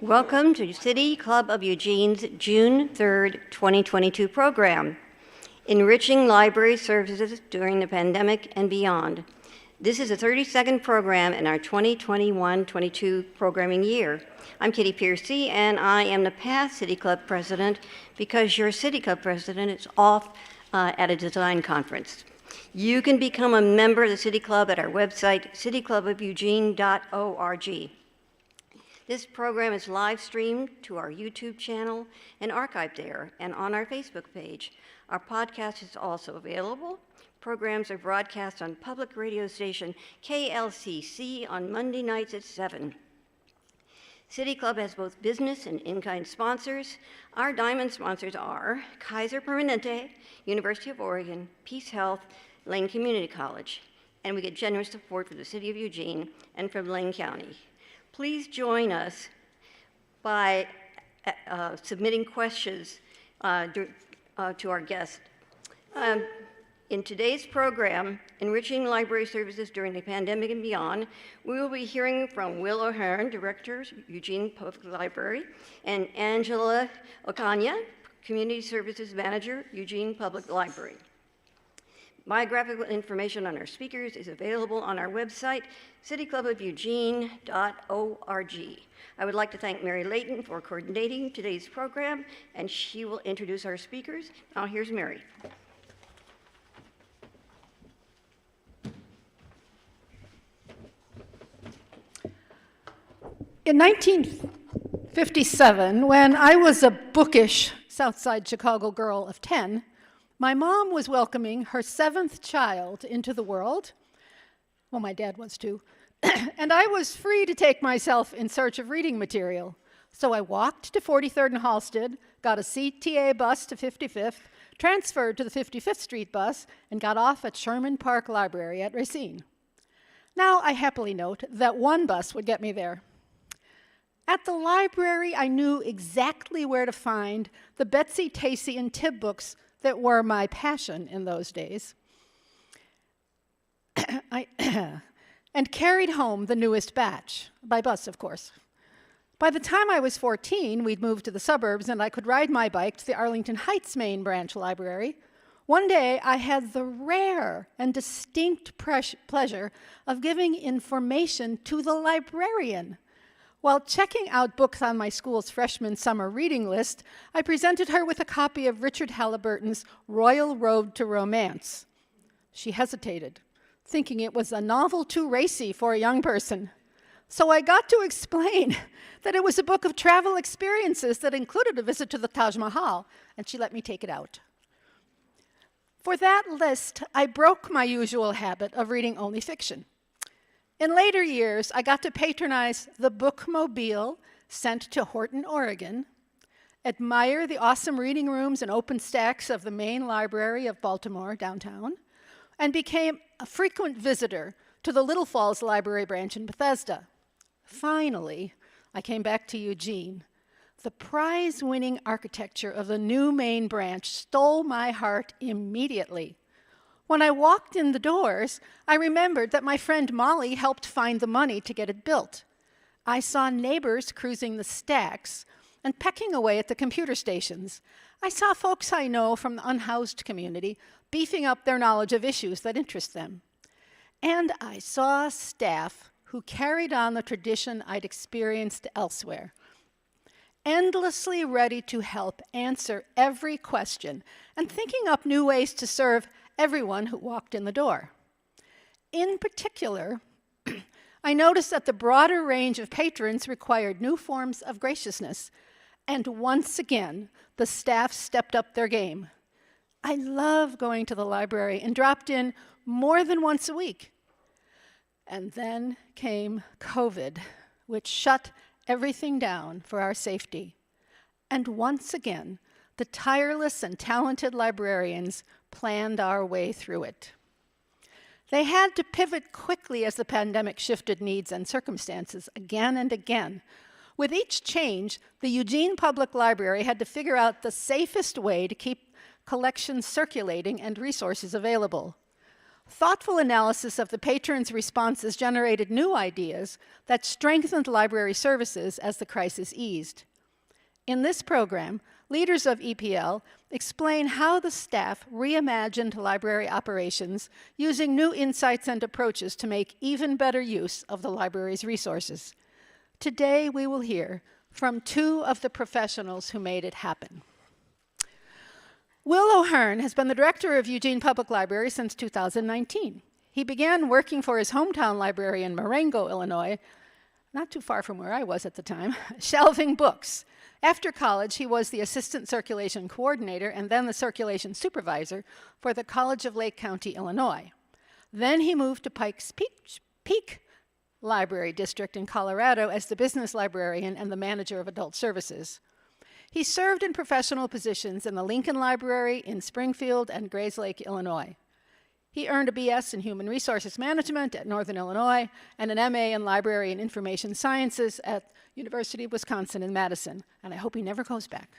Welcome to City Club of Eugene's June 3rd, 2022 program, Enriching Library Services During the Pandemic and Beyond. This is a 32nd program in our 2021-22 programming year. I'm Kitty Piercy, and I am the past City Club president because your City Club president is off at a design conference. You can become a member of the City Club at our website, cityclubofeugene.org. This program is live streamed to our YouTube channel and archived there and on our Facebook page. Our podcast is also available. Programs are broadcast on public radio station KLCC on Monday nights at 7. City Club has both business and in-kind sponsors. Our diamond sponsors are Kaiser Permanente, University of Oregon, Peace Health, Lane Community College, and we get generous support from the City of Eugene and from Lane County. Please join us by submitting questions to our guest. In today's program, Enriching Library Services During the Pandemic and Beyond, we will be hearing from Will O'Hearn, Director, Eugene Public Library, and Angela Akana, Community Services Manager, Eugene Public Library. Biographical information on our speakers is available on our website, cityclubofeugene.org. I would like to thank Mary Layton for coordinating today's program, and she will introduce our speakers. Now here's Mary. In 1957, when I was a bookish Southside Chicago girl of 10, my mom was welcoming her 7th child into the world. Well, my dad was too. And I was free to take myself in search of reading material. So I walked to 43rd and Halsted, got a CTA bus to 55th, transferred to the 55th Street bus, and got off at Sherman Park Library at Racine. Now, I happily note that one bus would get me there. At the library, I knew exactly where to find the Betsy, Tacy, and Tibb books that were my passion in those days, and carried home the newest batch, by bus, of course. By the time I was 14, we'd moved to the suburbs, and I could ride my bike to the Arlington Heights Main Branch Library. One day, I had the rare and distinct pleasure of giving information to the librarian. While checking out books on my school's freshman summer reading list, I presented her with a copy of Richard Halliburton's Royal Road to Romance. She hesitated, thinking it was a novel too racy for a young person. So I got to explain that it was a book of travel experiences that included a visit to the Taj Mahal, and she let me take it out. For that list, I broke my usual habit of reading only fiction. In later years, I got to patronize the bookmobile sent to Horton, Oregon, admire the awesome reading rooms and open stacks of the main library of Baltimore downtown, and became a frequent visitor to the Little Falls Library branch in Bethesda. Finally, I came back to Eugene. The prize-winning architecture of the new main branch stole my heart immediately. When I walked in the doors, I remembered that my friend Molly helped find the money to get it built. I saw neighbors cruising the stacks and pecking away at the computer stations. I saw folks I know from the unhoused community beefing up their knowledge of issues that interest them. And I saw staff who carried on the tradition I'd experienced elsewhere, endlessly ready to help answer every question and thinking up new ways to serve everyone who walked in the door. In particular, I noticed that the broader range of patrons required new forms of graciousness, and once again, the staff stepped up their game. I love going to the library and dropped in more than once a week. And then came COVID, which shut everything down for our safety. And once again, the tireless and talented librarians planned our way through it. They had to pivot quickly as the pandemic shifted needs and circumstances again and again. With each change, the Eugene Public Library had to figure out the safest way to keep collections circulating and resources available. Thoughtful analysis of the patrons' responses generated new ideas that strengthened library services as the crisis eased. In this program, leaders of EPL explain how the staff reimagined library operations using new insights and approaches to make even better use of the library's resources. Today, we will hear from two of the professionals who made it happen. Will O'Hearn has been the director of Eugene Public Library since 2019. He began working for his hometown library in Marengo, Illinois, not too far from where I was at the time, shelving books. After college, he was the assistant circulation coordinator and then the circulation supervisor for the College of Lake County, Illinois. Then he moved to Pikes Peak Library District in Colorado as the business librarian and the manager of adult services. He served in professional positions in the Lincoln Library in Springfield and Grayslake, Illinois. He earned a BS in Human Resources Management at Northern Illinois and an MA in Library and Information Sciences at University of Wisconsin in Madison, and I hope he never goes back.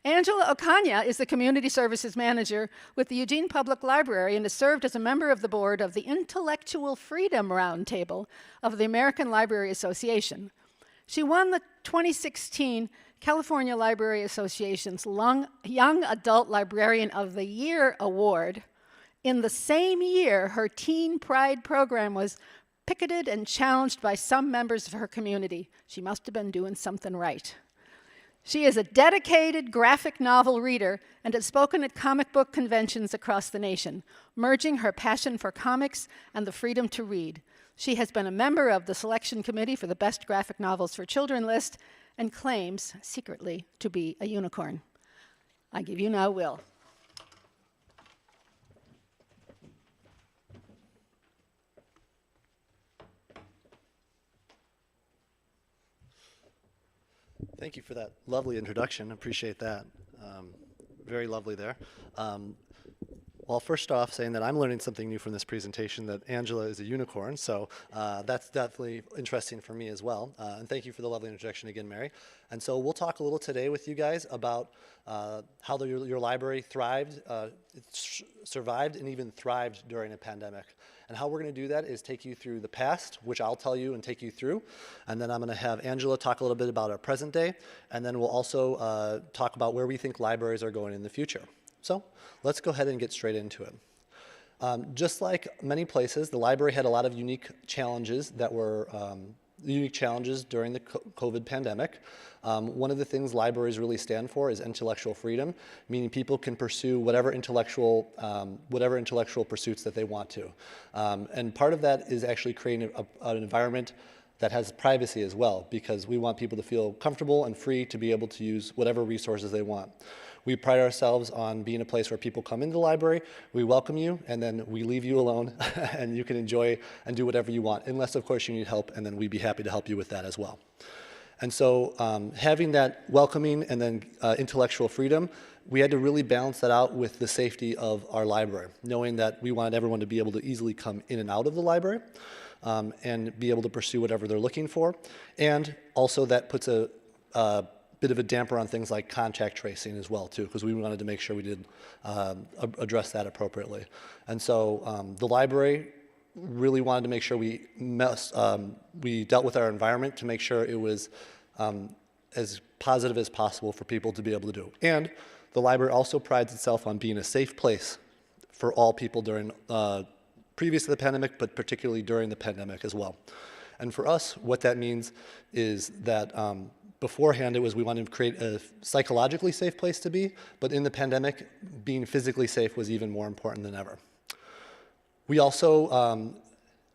Angela Akana is the Community Services Manager with the Eugene Public Library and has served as a member of the board of the Intellectual Freedom Roundtable of the American Library Association. She won the 2016 California Library Association's Young Adult Librarian of the Year Award. In the same year, her Teen Pride program was picketed and challenged by some members of her community. She must have been doing something right. She is a dedicated graphic novel reader and has spoken at comic book conventions across the nation, merging her passion for comics and the freedom to read. She has been a member of the selection committee for the Best Graphic Novels for Children list and claims, secretly, to be a unicorn. I give you now Will. Thank you for that lovely introduction. Appreciate that. Very lovely there. Well, first off, saying that I'm learning something new from this presentation, that Angela is a unicorn, so that's definitely interesting for me as well. And thank you for the lovely introduction again, Mary. And so we'll talk a little today with you guys about how your library thrived, survived, and even thrived during a pandemic. And how we're going to do that is take you through the past, which I'll tell you and take you through. And then I'm going to have Angela talk a little bit about our present day. And then we'll also talk about where we think libraries are going in the future. So let's go ahead and get straight into it. Just like many places, the library had a lot of unique challenges that were during the COVID pandemic. One of the things libraries really stand for is intellectual freedom, meaning people can pursue whatever intellectual pursuits that they want to. And part of that is actually creating an environment that has privacy as well, because we want people to feel comfortable and free to be able to use whatever resources they want. We pride ourselves on being a place where people come into the library, we welcome you, and then we leave you alone, and you can enjoy and do whatever you want, unless, of course, you need help, and then we'd be happy to help you with that as well. And so having that welcoming and then intellectual freedom, we had to really balance that out with the safety of our library, knowing that we wanted everyone to be able to easily come in and out of the library and be able to pursue whatever they're looking for. And also that puts a bit of a damper on things like contact tracing as well, too, because we wanted to make sure we did address that appropriately. And so the library really wanted to make sure we dealt with our environment to make sure it was as positive as possible for people to be able to do. And the library also prides itself on being a safe place for all people during previous to the pandemic, but particularly during the pandemic as well. And for us, what that means is that beforehand, we wanted to create a psychologically safe place to be, but in the pandemic, being physically safe was even more important than ever. We also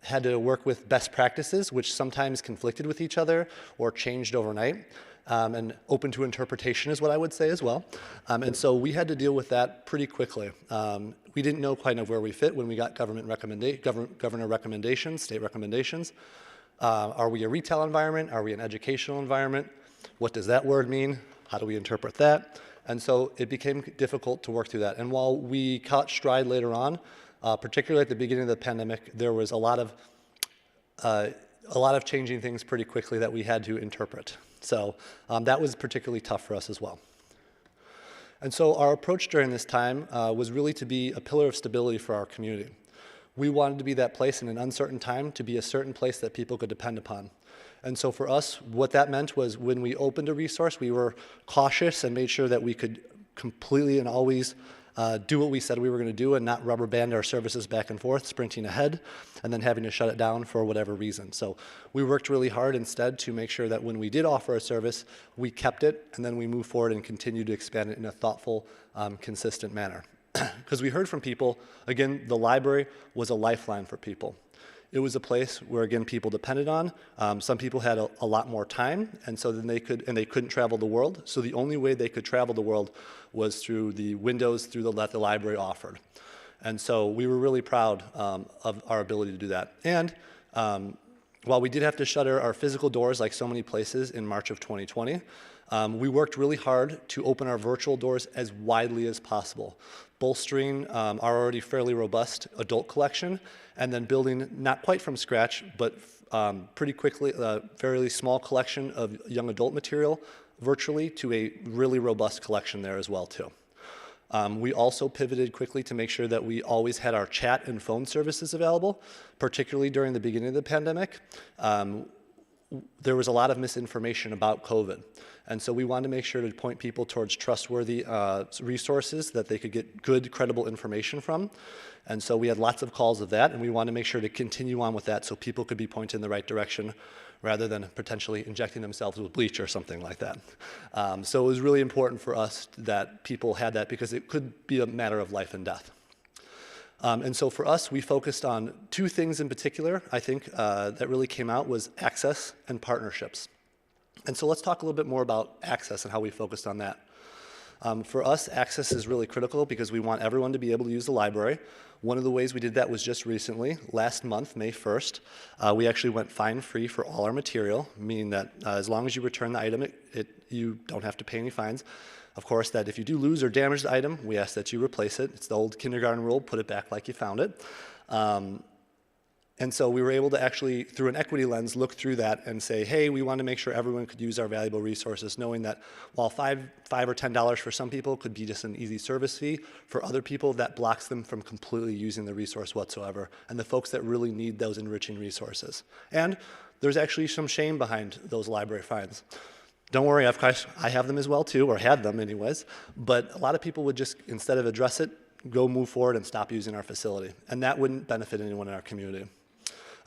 had to work with best practices, which sometimes conflicted with each other or changed overnight, and open to interpretation is what I would say as well. And so we had to deal with that pretty quickly. We didn't know quite where we fit when we got governor recommendations, state recommendations. Are we a retail environment? Are we an educational environment? What does that word mean? How do we interpret that? And so it became difficult to work through that. And while we caught stride later on, particularly at the beginning of the pandemic, there was a lot of changing things pretty quickly that we had to interpret. So that was particularly tough for us as well. And so our approach during this time was really to be a pillar of stability for our community. We wanted to be that place in an uncertain time, to be a certain place that people could depend upon. And so for us, what that meant was when we opened a resource, we were cautious and made sure that we could completely and always do what we said we were going to do and not rubber band our services back and forth, sprinting ahead, and then having to shut it down for whatever reason. So we worked really hard instead to make sure that when we did offer a service, we kept it, and then we moved forward and continued to expand it in a thoughtful, consistent manner. Because we heard from people, again, the library was a lifeline for people. It was a place where, again, people depended on. Some people had a lot more time, and so then they couldn't travel the world. So the only way they could travel the world was through the windows that the library offered. And so we were really proud of our ability to do that. And while we did have to shutter our physical doors like so many places in March of 2020, we worked really hard to open our virtual doors as widely as possible, bolstering our already fairly robust adult collection, and then building, not quite from scratch, but pretty quickly, a fairly small collection of young adult material virtually to a really robust collection there as well, too. We also pivoted quickly to make sure that we always had our chat and phone services available, particularly during the beginning of the pandemic. There was a lot of misinformation about COVID. And so we wanted to make sure to point people towards trustworthy resources that they could get good, credible information from. And so we had lots of calls of that, and we wanted to make sure to continue on with that so people could be pointed in the right direction rather than potentially injecting themselves with bleach or something like that. So it was really important for us that people had that because it could be a matter of life and death. And so for us, we focused on two things in particular, I think, that really came out was access and partnerships. And so let's talk a little bit more about access and how we focused on that. For us, access is really critical because we want everyone to be able to use the library. One of the ways we did that was just recently, last month, May 1st, we actually went fine-free for all our material, meaning that as long as you return the item, you don't have to pay any fines. Of course, that if you do lose or damage the item, we ask that you replace it. It's the old kindergarten rule, put it back like you found it. And so we were able to actually, through an equity lens, look through that and say, hey, we want to make sure everyone could use our valuable resources, knowing that while $5 or $10 for some people could be just an easy service fee, for other people that blocks them from completely using the resource whatsoever, and the folks that really need those enriching resources. And there's actually some shame behind those library fines. Don't worry, of course, I have them as well too, or had them anyways, but a lot of people would just, instead of address it, go move forward and stop using our facility. And that wouldn't benefit anyone in our community.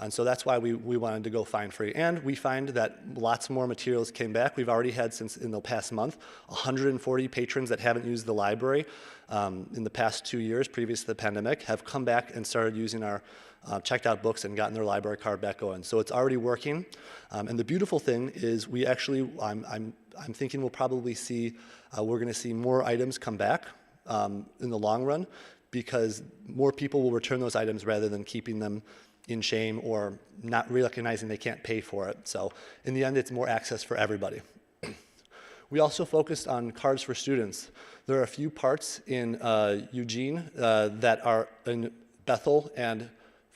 And so that's why we wanted to go fine-free. And we find that lots more materials came back. We've already had, since in the past month, 140 patrons that haven't used the library in the past 2 years previous to the pandemic have come back and started using our checked out books and gotten their library card back going. So it's already working. And the beautiful thing is we actually, I'm thinking we'll probably see, we're going to see more items come back in the long run because more people will return those items rather than keeping them in shame or not recognizing they can't pay for it. So in the end, it's more access for everybody. We also focused on cards for students. There are a few parts in Eugene that are in Bethel and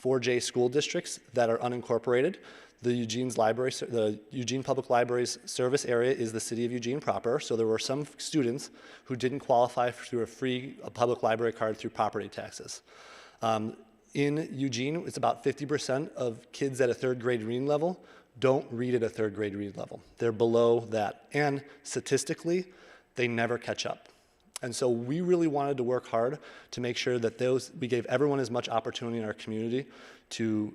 4J school districts that are unincorporated. The Eugene Public Library's service area is the city of Eugene proper, so there were some students who didn't qualify through a free public library card through property taxes. In Eugene, it's about 50% of kids at a third grade reading level don't read at a third grade reading level. They're below that. And statistically, they never catch up. And so we really wanted to work hard to make sure that we gave everyone as much opportunity in our community to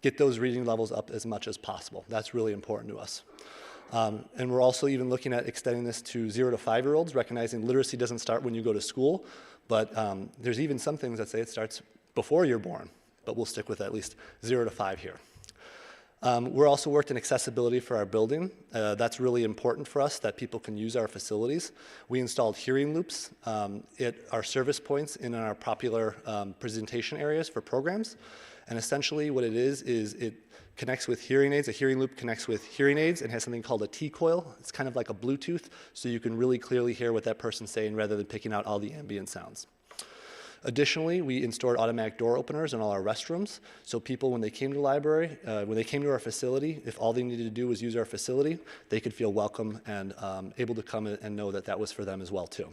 get those reading levels up as much as possible. That's really important to us. And we're also even looking at extending this to 0 to 5-year-olds, recognizing literacy doesn't start when you go to school, but there's even some things that say it starts before you're born, but we'll stick with at least 0 to 5 here. We're also worked in accessibility for our building. That's really important for us that people can use our facilities. We installed hearing loops at our service points in our popular presentation areas for programs. And essentially what it is it connects with hearing aids. A hearing loop connects with hearing aids and has something called a T-coil. It's kind of like a Bluetooth, so you can really clearly hear what that person's saying rather than picking out all the ambient sounds. Additionally, we installed automatic door openers in all our restrooms, so people, when they came to the library, when they came to our facility, if all they needed to do was use our facility, they could feel welcome and able to come and know that that was for them as well, too.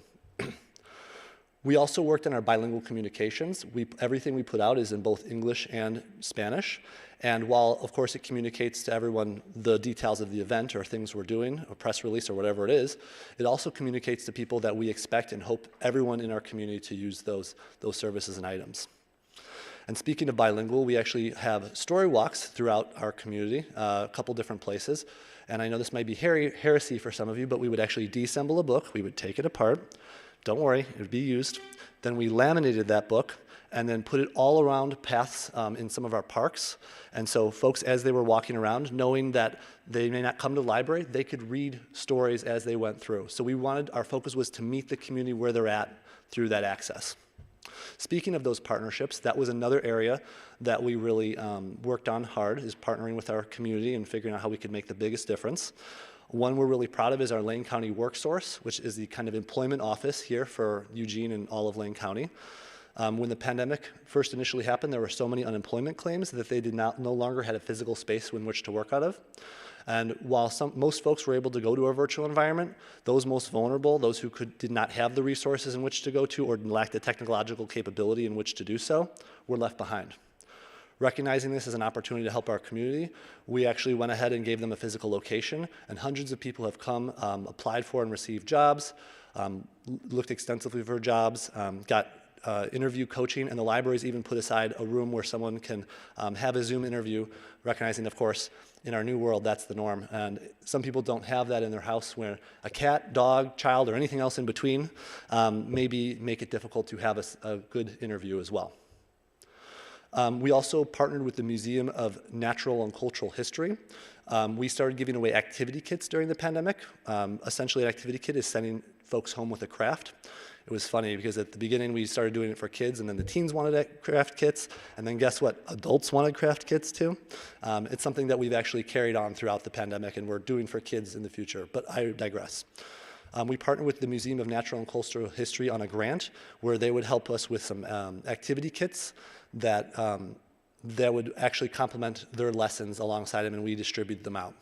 We also worked on our bilingual communications. Everything we put out is in both English and Spanish. And while, of course, it communicates to everyone the details of the event or things we're doing, a press release or whatever it is, it also communicates to people that we expect and hope everyone in our community to use those services and items. And speaking of bilingual, we actually have story walks throughout our community, a couple different places. And I know this might be heresy for some of you, but we would actually deassemble a book, we would take it apart, don't worry, it would be used. Then we laminated that book and then put it all around paths in some of our parks. And so folks, as they were walking around, knowing that they may not come to the library, they could read stories as they went through. So our focus was to meet the community where they're at through that access. Speaking of those partnerships, that was another area that we really worked on hard, is partnering with our community and figuring out how we could make the biggest difference. One we're really proud of is our Lane County WorkSource, which is the kind of employment office here for Eugene and all of Lane County. When the pandemic first initially happened, there were so many unemployment claims that they no longer had a physical space in which to work out of. And while most folks were able to go to a virtual environment, those most vulnerable, those who did not have the resources in which to go to or lacked the technological capability in which to do so, were left behind. Recognizing this as an opportunity to help our community, we actually went ahead and gave them a physical location, and hundreds of people have come, applied for and received jobs, looked extensively for jobs, got interview coaching, and the library's even put aside a room where someone can have a Zoom interview, recognizing, of course, in our new world, that's the norm. And some people don't have that in their house, where a cat, dog, child, or anything else in between maybe make it difficult to have a good interview as well. We also partnered with the Museum of Natural and Cultural History. We started giving away activity kits during the pandemic. Essentially, an activity kit is sending folks home with a craft. It was funny because at the beginning we started doing it for kids, and then the teens wanted craft kits, and then guess what? Adults wanted craft kits too. It's something that we've actually carried on throughout the pandemic and we're doing for kids in the future, but I digress. We partnered with the Museum of Natural and Cultural History on a grant where they would help us with some activity kits that would actually complement their lessons alongside them, and we distributed them out.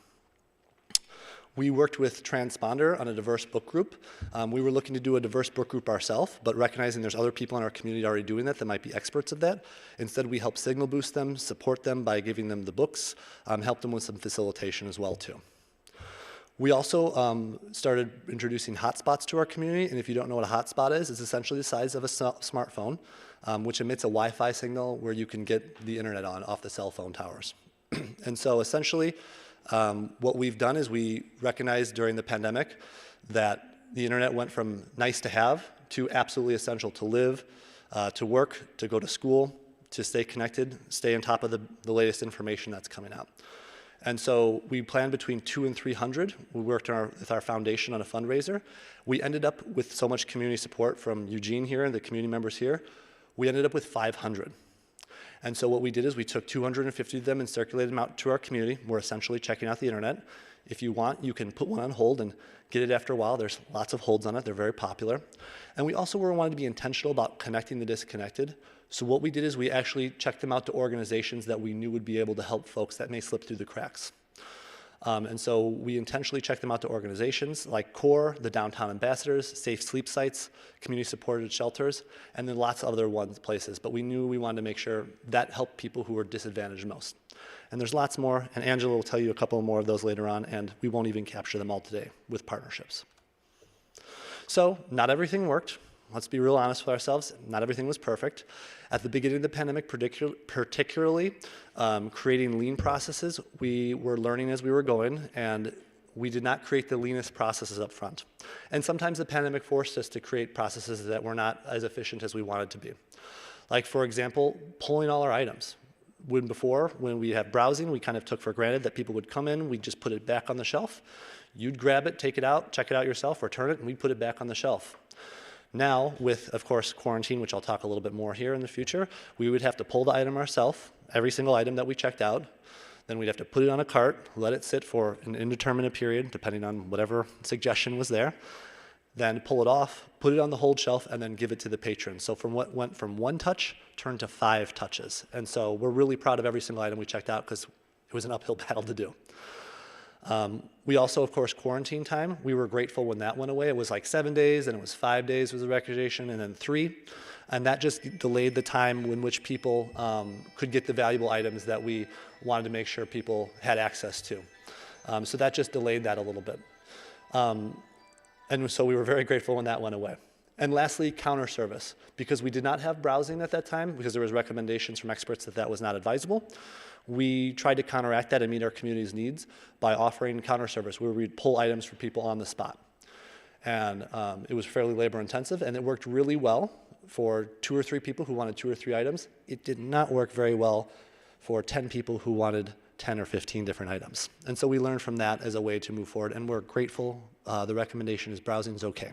We worked with Transponder on a diverse book group. We were looking to do a diverse book group ourselves, but recognizing there's other people in our community already doing that might be experts of that. Instead, we helped signal boost them, support them by giving them the books, help them with some facilitation as well too. We also started introducing hotspots to our community, and if you don't know what a hotspot is, it's essentially the size of a smartphone, which emits a Wi-Fi signal where you can get the internet on off the cell phone towers. And so essentially, what we've done is we recognized during the pandemic that the internet went from nice to have to absolutely essential to live, to work, to go to school, to stay connected, stay on top of the latest information that's coming out. And so we planned between 200 and 300. We worked with our foundation on a fundraiser. We ended up with so much community support from Eugene here and the community members here, we ended up with 500. And so what we did is we took 250 of them and circulated them out to our community. We're essentially checking out the internet. If you want, you can put one on hold and get it after a while. There's lots of holds on it. They're very popular. And we also wanted to be intentional about connecting the disconnected. So what we did is we actually checked them out to organizations that we knew would be able to help folks that may slip through the cracks. And so we intentionally checked them out to organizations like CORE, the Downtown Ambassadors, Safe Sleep Sites, community-supported shelters, and then lots of other places. But we knew we wanted to make sure that helped people who were disadvantaged most. And there's lots more, and Angela will tell you a couple more of those later on, and we won't even capture them all today with partnerships. So not everything worked. Let's be real honest with ourselves. Not everything was perfect. At the beginning of the pandemic, particularly creating lean processes, we were learning as we were going, and we did not create the leanest processes up front. And sometimes the pandemic forced us to create processes that were not as efficient as we wanted to be. Like, for example, pulling all our items. When we had browsing, we kind of took for granted that people would come in, we'd just put it back on the shelf. You'd grab it, take it out, check it out yourself, return it, and we'd put it back on the shelf. Now, with, of course, quarantine, which I'll talk a little bit more here in the future, we would have to pull the item ourselves, every single item that we checked out. Then we'd have to put it on a cart, let it sit for an indeterminate period, depending on whatever suggestion was there. Then pull it off, put it on the hold shelf, and then give it to the patron. So from what went from 1 touch, turned to 5 touches. And so we're really proud of every single item we checked out because it was an uphill battle to do. We also, of course, quarantine time. We were grateful when that went away. It was like 7 days, and it was 5 days was the recommendation, and then 3. And that just delayed the time in which people could get the valuable items that we wanted to make sure people had access to. So that just delayed that a little bit. And so we were very grateful when that went away. And lastly, counter service. Because we did not have browsing at that time, because there was recommendations from experts that that was not advisable, we tried to counteract that and meet our community's needs by offering counter service, where we'd pull items for people on the spot. And it was fairly labor intensive, and it worked really well for 2 or 3 people who wanted 2 or 3 items. It did not work very well for 10 people who wanted 10 or 15 different items. And so we learned from that as a way to move forward, and we're grateful. The recommendation is browsing is okay.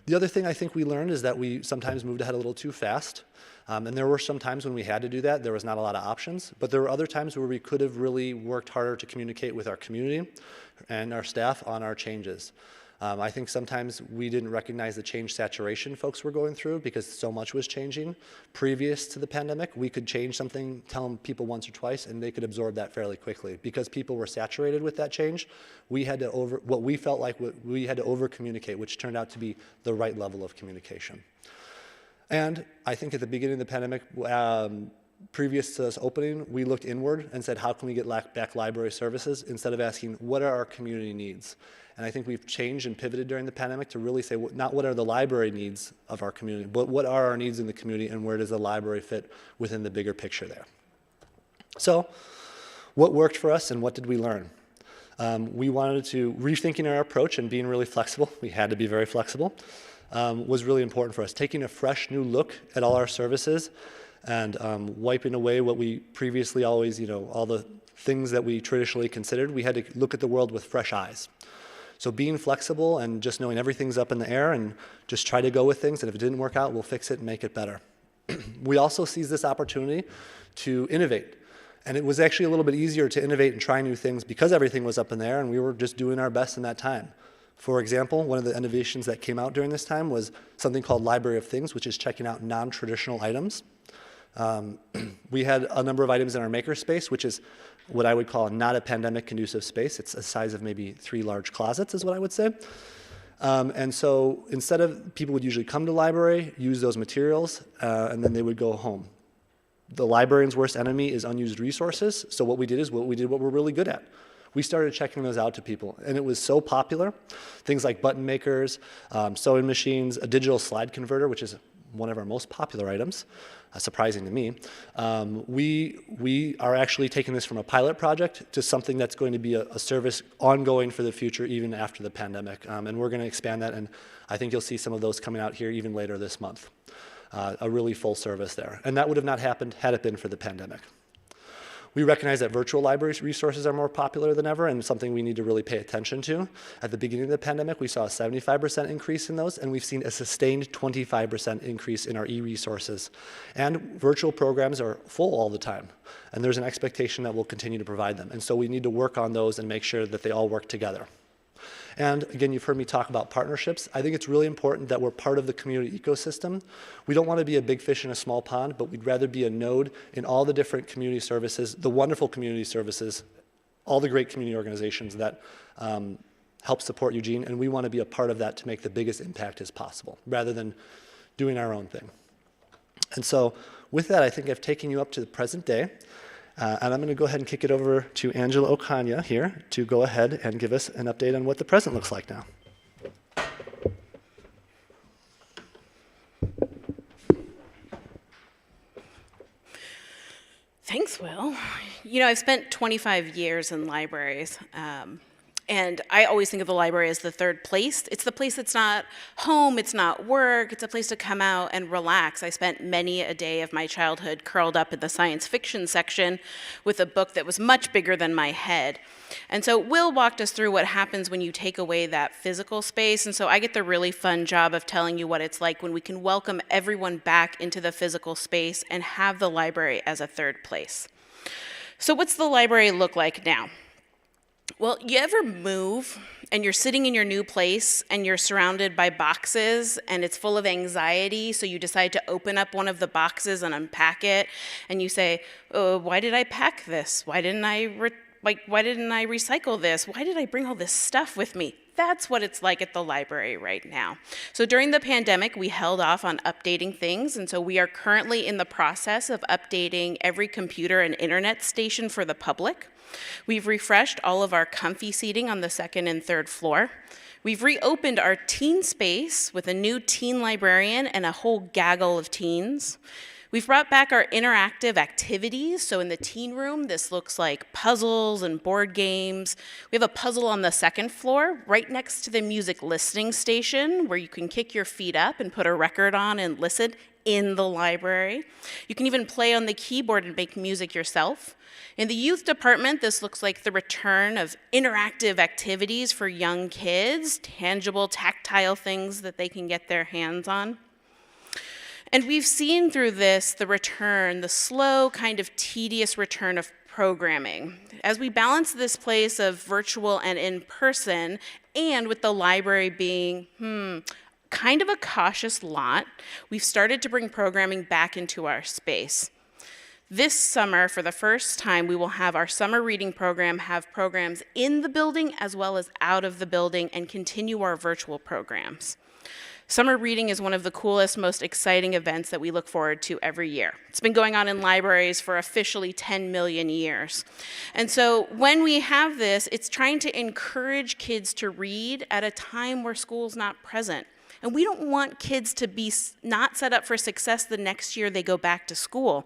The other thing I think we learned is that we sometimes moved ahead a little too fast. And there were some times when we had to do that. There was not a lot of options. But there were other times where we could have really worked harder to communicate with our community and our staff on our changes. I think sometimes we didn't recognize the change saturation folks were going through because so much was changing. Previous to the pandemic, we could change something, tell them people once or twice, and they could absorb that fairly quickly. Because people were saturated with that change, we had to we felt like we had to over-communicate, which turned out to be the right level of communication. And I think at the beginning of the pandemic, previous to us opening, we looked inward and said, how can we get back library services, instead of asking, what are our community needs? And I think we've changed and pivoted during the pandemic to really say, not what are the library needs of our community, but what are our needs in the community, and where does the library fit within the bigger picture there? So what worked for us and what did we learn? We wanted to, rethinking our approach and being really flexible, we had to be very flexible, was really important for us. Taking a fresh new look at all our services and wiping away what we previously always, all the things that we traditionally considered, we had to look at the world with fresh eyes. So being flexible and just knowing everything's up in the air and just try to go with things, and if it didn't work out, we'll fix it and make it better. We also seized this opportunity to innovate. And it was actually a little bit easier to innovate and try new things because everything was up in the air and we were just doing our best in that time. For example, one of the innovations that came out during this time was something called Library of Things, which is checking out non-traditional items. We had a number of items in our makerspace, which is what I would call not a pandemic conducive space. It's a size of maybe 3 large closets is what I would say. And so instead of, people would usually come to the library, use those materials, and then they would go home. The librarian's worst enemy is unused resources. So what we did is what we're really good at. We started checking those out to people, and it was so popular. Things like button makers, sewing machines, a digital slide converter, which is one of our most popular items, surprising to me. We are actually taking this from a pilot project to something that's going to be a service ongoing for the future, even after the pandemic. And we're going to expand that, and I think you'll see some of those coming out here even later this month. A really full service there. And that would have not happened had it been for the pandemic. We recognize that virtual library resources are more popular than ever and something we need to really pay attention to. At the beginning of the pandemic, we saw a 75% increase in those, and we've seen a sustained 25% increase in our e-resources. And virtual programs are full all the time, and there's an expectation that we'll continue to provide them. And so we need to work on those and make sure that they all work together. And again, you've heard me talk about partnerships. I think it's really important that we're part of the community ecosystem. We don't want to be a big fish in a small pond, but we'd rather be a node in all the different community services, the wonderful community services, all the great community organizations that help support Eugene, and we want to be a part of that to make the biggest impact as possible, rather than doing our own thing. And so with that, I think I've taken you up to the present day. And I'm going to go ahead and kick it over to Angela Akana here to go ahead and give us an update on what the present looks like now. Thanks, Will. I've spent 25 years in libraries. And I always think of the library as the third place. It's the place that's not home, it's not work, it's a place to come out and relax. I spent many a day of my childhood curled up in the science fiction section with a book that was much bigger than my head. And so Will walked us through what happens when you take away that physical space. And so I get the really fun job of telling you what it's like when we can welcome everyone back into the physical space and have the library as a third place. So what's the library look like now? Well, you ever move and you're sitting in your new place and you're surrounded by boxes and it's full of anxiety, so you decide to open up one of the boxes and unpack it, and you say, oh, why did I pack this? Why didn't I like, why didn't I recycle this? Why did I bring all this stuff with me? That's what it's like at the library right now. So during the pandemic, we held off on updating things, and so we are currently in the process of updating every computer and internet station for the public. We've refreshed all of our comfy seating on the second and third floor. We've reopened our teen space with a new teen librarian and a whole gaggle of teens. We've brought back our interactive activities. So in the teen room, this looks like puzzles and board games. We have a puzzle on the second floor, right next to the music listening station, where you can kick your feet up and put a record on and listen in the library. You can even play on the keyboard and make music yourself. In the youth department, this looks like the return of interactive activities for young kids, tangible, tactile things that they can get their hands on. And we've seen through this the return, the slow, kind of tedious return of programming. As we balance this place of virtual and in-person, and with the library being, kind of a cautious lot, we've started to bring programming back into our space. This summer, for the first time, we will have our summer reading program have programs in the building as well as out of the building and continue our virtual programs. Summer reading is one of the coolest, most exciting events that we look forward to every year. It's been going on in libraries for officially 10 million years. And so when we have this, it's trying to encourage kids to read at a time where school's not present. And we don't want kids to be not set up for success the next year they go back to school.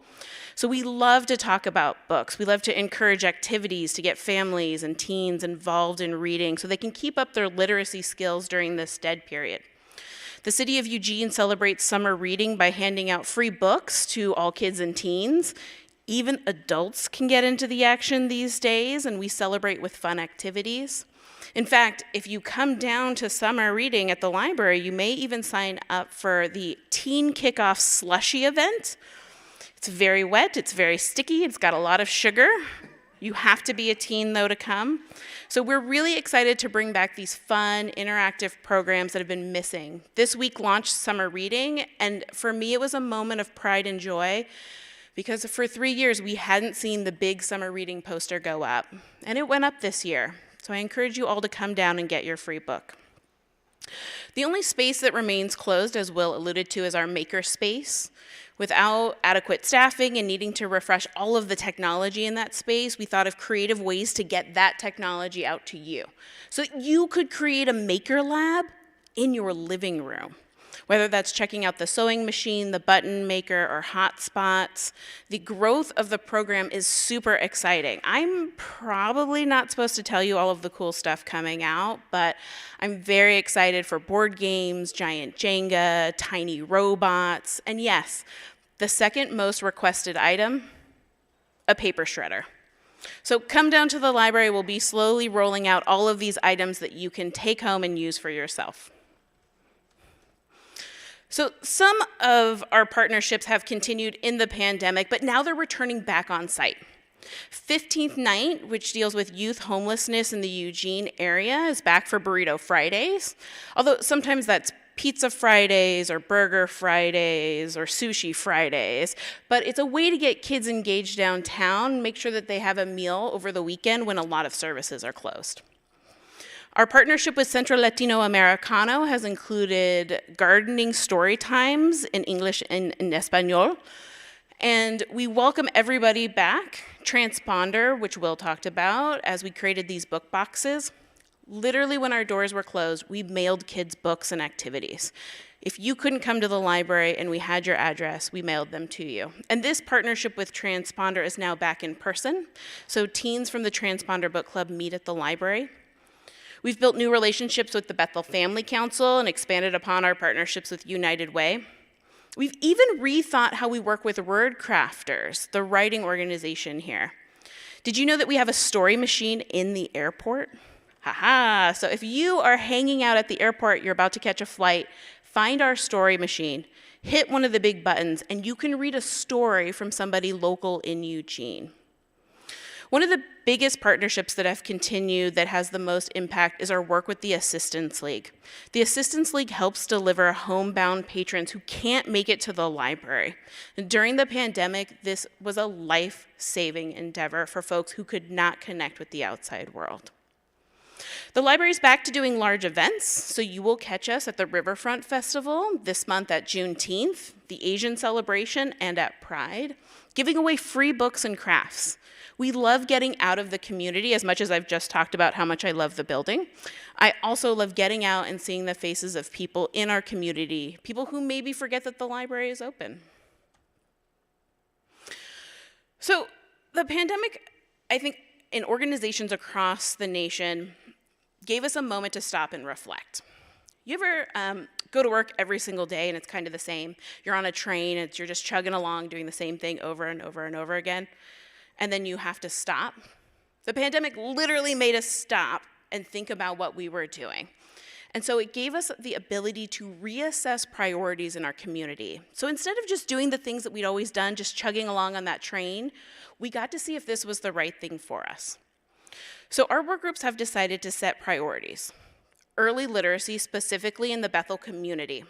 So we love to talk about books. We love to encourage activities to get families and teens involved in reading so they can keep up their literacy skills during this dead period. The city of Eugene celebrates summer reading by handing out free books to all kids and teens. Even adults can get into the action these days, and we celebrate with fun activities. In fact, if you come down to summer reading at the library, you may even sign up for the Teen Kickoff Slushy event. It's very wet, it's very sticky, it's got a lot of sugar. You have to be a teen, though, to come. So we're really excited to bring back these fun, interactive programs that have been missing. This week launched summer reading, and for me, it was a moment of pride and joy because for 3 years, we hadn't seen the big summer reading poster go up, and it went up this year. So I encourage you all to come down and get your free book. The only space that remains closed, as Will alluded to, is our maker space. Without adequate staffing and needing to refresh all of the technology in that space, we thought of creative ways to get that technology out to you. So that you could create a maker lab in your living room. Whether that's checking out the sewing machine, the button maker, or hotspots, the growth of the program is super exciting. I'm probably not supposed to tell you all of the cool stuff coming out, but I'm very excited for board games, giant Jenga, tiny robots, and yes, the second most requested item, a paper shredder. So come down to the library, we'll be slowly rolling out all of these items that you can take home and use for yourself. So some of our partnerships have continued in the pandemic, but now they're returning back on site. 15th Night, which deals with youth homelessness in the Eugene area, is back for Burrito Fridays, although sometimes that's Pizza Fridays or Burger Fridays or Sushi Fridays, but it's a way to get kids engaged downtown, make sure that they have a meal over the weekend when a lot of services are closed. Our partnership with Centro Latino Americano has included gardening story times in English and in Espanol. And we welcome everybody back. Transponder, which Will talked about, as we created these book boxes. Literally when our doors were closed, we mailed kids books and activities. If you couldn't come to the library and we had your address, we mailed them to you. And this partnership with Transponder is now back in person. So teens from the Transponder Book Club meet at the library. We've built new relationships with the Bethel Family Council and expanded upon our partnerships with United Way. We've even rethought how we work with Word Crafters, the writing organization here. Did you know that we have a story machine in the airport? Haha, so if you are hanging out at the airport, you're about to catch a flight, find our story machine, hit one of the big buttons, and you can read a story from somebody local in Eugene. One of the biggest partnerships that have continued that has the most impact is our work with the Assistance League. The Assistance League helps deliver homebound patrons who can't make it to the library. And during the pandemic, this was a life-saving endeavor for folks who could not connect with the outside world. The library's back to doing large events, so you will catch us at the Riverfront Festival this month at Juneteenth, the Asian Celebration, and at Pride, giving away free books and crafts. We love getting out of the community as much as I've just talked about how much I love the building. I also love getting out and seeing the faces of people in our community, people who maybe forget that the library is open. So the pandemic, I think, in organizations across the nation, gave us a moment to stop and reflect. You ever go to work every single day and it's kind of the same? You're on a train and you're just chugging along doing the same thing over and over and over again, and then you have to stop? The pandemic literally made us stop and think about what we were doing. And so it gave us the ability to reassess priorities in our community. So instead of just doing the things that we'd always done, just chugging along on that train, we got to see if this was the right thing for us. So our work groups have decided to set priorities. Early literacy, specifically in the Bethel community.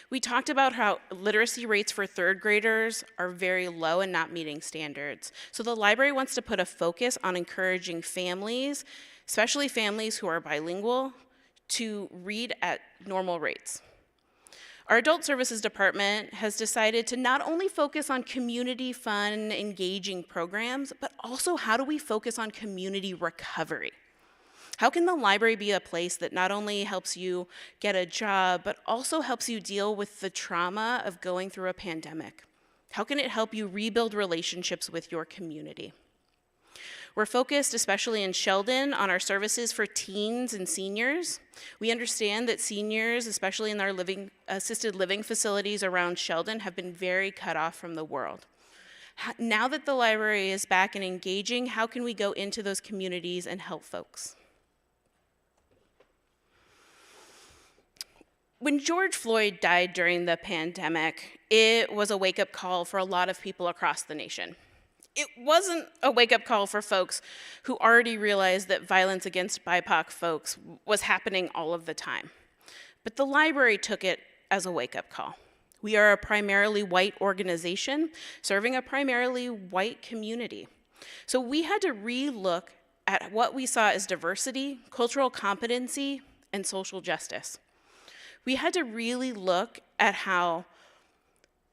We talked about how literacy rates for third graders are very low and not meeting standards. So the library wants to put a focus on encouraging families, especially families who are bilingual, to read at normal rates. Our Adult Services Department has decided to not only focus on community fun, engaging programs, but also how do we focus on community recovery? How can the library be a place that not only helps you get a job, but also helps you deal with the trauma of going through a pandemic? How can it help you rebuild relationships with your community? We're focused, especially in Sheldon, on our services for teens and seniors. We understand that seniors, especially in our assisted living facilities around Sheldon, have been very cut off from the world. Now that the library is back and engaging, how can we go into those communities and help folks? When George Floyd died during the pandemic, it was a wake-up call for a lot of people across the nation. It wasn't a wake-up call for folks who already realized that violence against BIPOC folks was happening all of the time. But the library took it as a wake-up call. We are a primarily white organization serving a primarily white community. So we had to re-look at what we saw as diversity, cultural competency, and social justice. We had to really look at how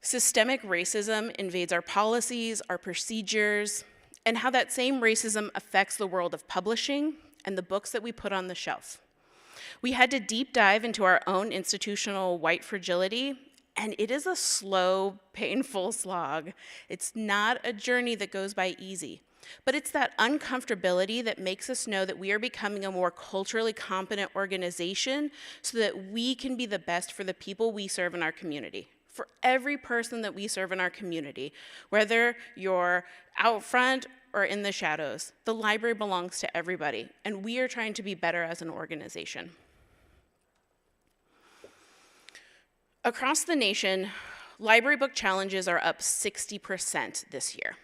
systemic racism invades our policies, our procedures, and how that same racism affects the world of publishing and the books that we put on the shelf. We had to deep dive into our own institutional white fragility, and it is a slow, painful slog. It's not a journey that goes by easy, but it's that uncomfortability that makes us know that we are becoming a more culturally competent organization so that we can be the best for the people we serve in our community. For every person that we serve in our community, whether you're out front or in the shadows, the library belongs to everybody, and we are trying to be better as an organization. Across the nation, library book challenges are up 60% this year.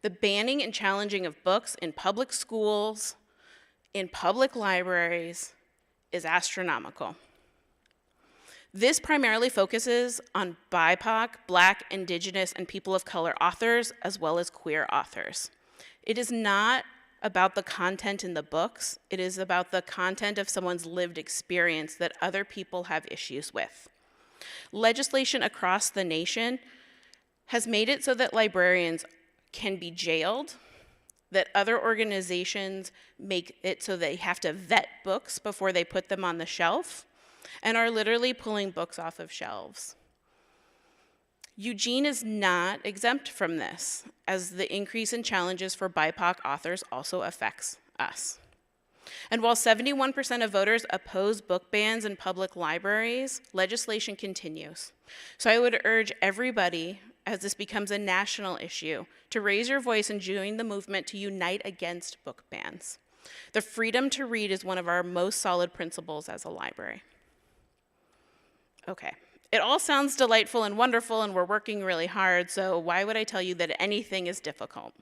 The banning and challenging of books in public schools, in public libraries, is astronomical. This primarily focuses on BIPOC, Black, Indigenous, and people of color authors, as well as queer authors. It is not about the content in the books. It is about the content of someone's lived experience that other people have issues with. Legislation across the nation has made it so that librarians can be jailed, that other organizations make it so they have to vet books before they put them on the shelf, and are literally pulling books off of shelves. Eugene is not exempt from this, as the increase in challenges for BIPOC authors also affects us. And while 71% of voters oppose book bans in public libraries, legislation continues. So I would urge everybody, as this becomes a national issue, to raise your voice and join the movement to unite against book bans. The freedom to read is one of our most solid principles as a library. Okay, it all sounds delightful and wonderful, and we're working really hard, so why would I tell you that anything is difficult?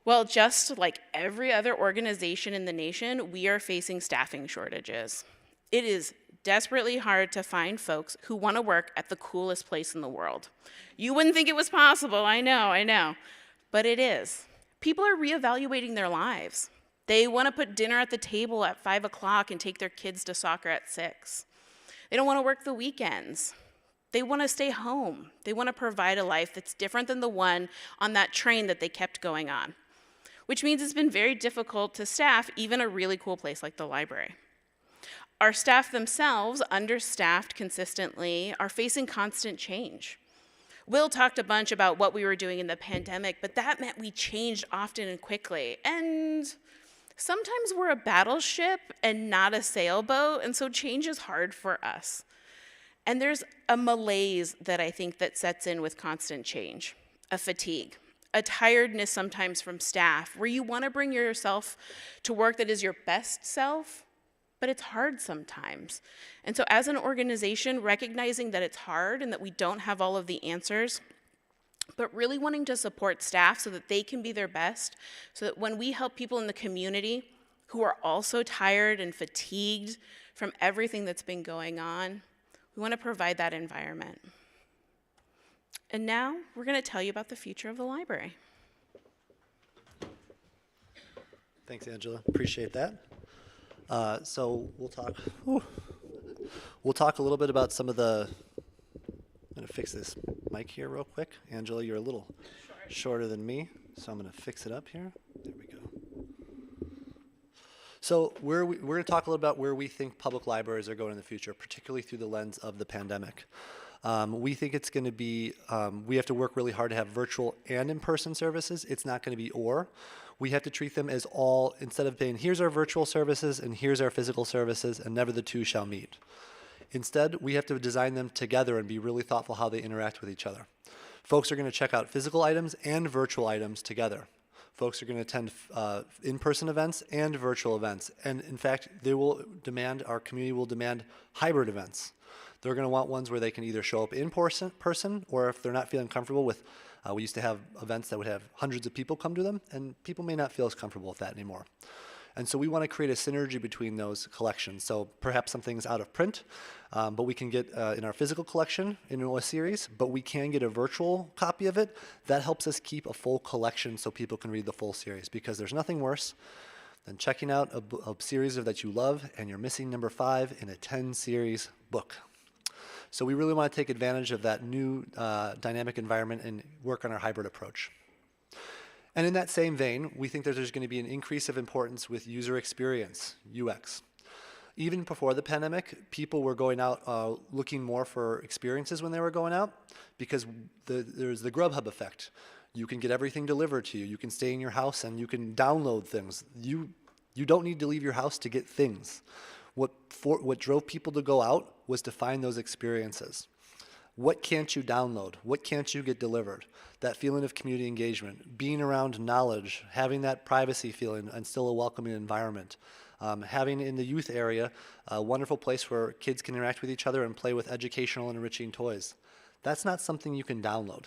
Well, just like every other organization in the nation, we are facing staffing shortages. It is desperately hard to find folks who want to work at the coolest place in the world. You wouldn't think it was possible, I know, but it is. People are reevaluating their lives. They want to put dinner at the table at 5 o'clock and take their kids to soccer at 6. They don't want to work the weekends. They want to stay home. They want to provide a life that's different than the one on that train that they kept going on, which means it's been very difficult to staff even a really cool place like the library. Our staff themselves, understaffed consistently, are facing constant change. Will talked a bunch about what we were doing in the pandemic, but that meant we changed often and quickly. And sometimes we're a battleship and not a sailboat, and so change is hard for us. And there's a malaise that I think that sets in with constant change, a fatigue, a tiredness sometimes from staff, where you want to bring yourself to work that is your best self, but it's hard sometimes. And so as an organization, recognizing that it's hard and that we don't have all of the answers, but really wanting to support staff so that they can be their best, so that when we help people in the community who are also tired and fatigued from everything that's been going on, we want to provide that environment. And now we're going to tell you about the future of the library. Thanks, Angela. Appreciate that. So we'll talk a little bit about some of the. I'm going to fix this mic here real quick. Angela, you're a little shorter than me, so I'm going to fix it up here. There we go. So we're going to talk a little about where we think public libraries are going in the future, particularly through the lens of the pandemic. We think it's going to be, we have to work really hard to have virtual and in-person services. It's not going to be or. We have to treat them as all, instead of saying, here's our virtual services and here's our physical services, and never the two shall meet. Instead, we have to design them together and be really thoughtful how they interact with each other. Folks are going to check out physical items and virtual items together. Folks are going to attend in-person events and virtual events. And in fact, our community will demand hybrid events. They're going to want ones where they can either show up in person, or if they're not feeling comfortable with, we used to have events that would have hundreds of people come to them, and people may not feel as comfortable with that anymore. And so we want to create a synergy between those collections. So perhaps something's out of print, but we can get in our physical collection in a series, but we can get a virtual copy of it. That helps us keep a full collection so people can read the full series, because there's nothing worse than checking out a series that you love and you're missing number 5 in a 10-series book. So we really want to take advantage of that new dynamic environment and work on our hybrid approach. And in that same vein, we think that there's going to be an increase of importance with user experience, UX. Even before the pandemic, people were going out looking more for experiences when they were going out, because there's the Grubhub effect. You can get everything delivered to you. You can stay in your house and you can download things. You don't need to leave your house to get things. What drove people to go out was to find those experiences. What can't you download? What can't you get delivered? That feeling of community engagement, being around knowledge, having that privacy feeling and still a welcoming environment. Having in the youth area a wonderful place where kids can interact with each other and play with educational and enriching toys. That's not something you can download.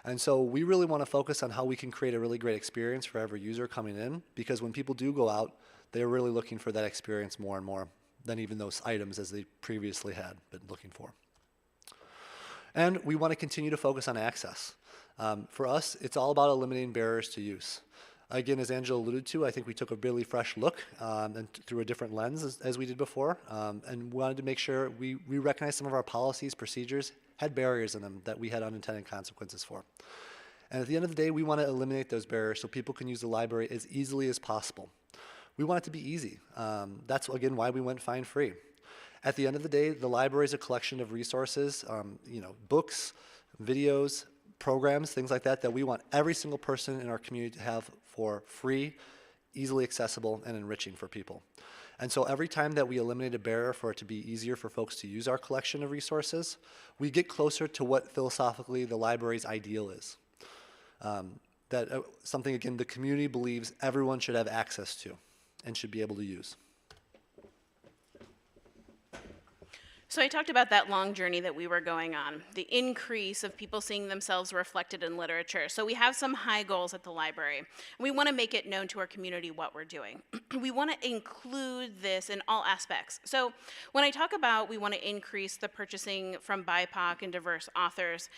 And so we really want to focus on how we can create a really great experience for every user coming in, because when people do go out, they're really looking for that experience more and more than even those items as they previously had been looking for. And we want to continue to focus on access. For us, it's all about eliminating barriers to use. Again, as Angela alluded to, I think we took a really fresh look and through a different lens as we did before, and wanted to make sure we recognized some of our policies, procedures had barriers in them that we had unintended consequences for. And at the end of the day, we want to eliminate those barriers so people can use the library as easily as possible. We want it to be easy. That's, again, why we went fine free. At the end of the day, the library is a collection of resources, books, videos, programs, things like that we want every single person in our community to have for free, easily accessible, and enriching for people. And so every time that we eliminate a barrier for it to be easier for folks to use our collection of resources, we get closer to what philosophically the library's ideal is. Something, again, the community believes everyone should have access to and should be able to use. So I talked about that long journey that we were going on, the increase of people seeing themselves reflected in literature. So we have some high goals at the library. And we want to make it known to our community what we're doing. We want to include this in all aspects. So when I talk about we want to increase the purchasing from BIPOC and diverse authors,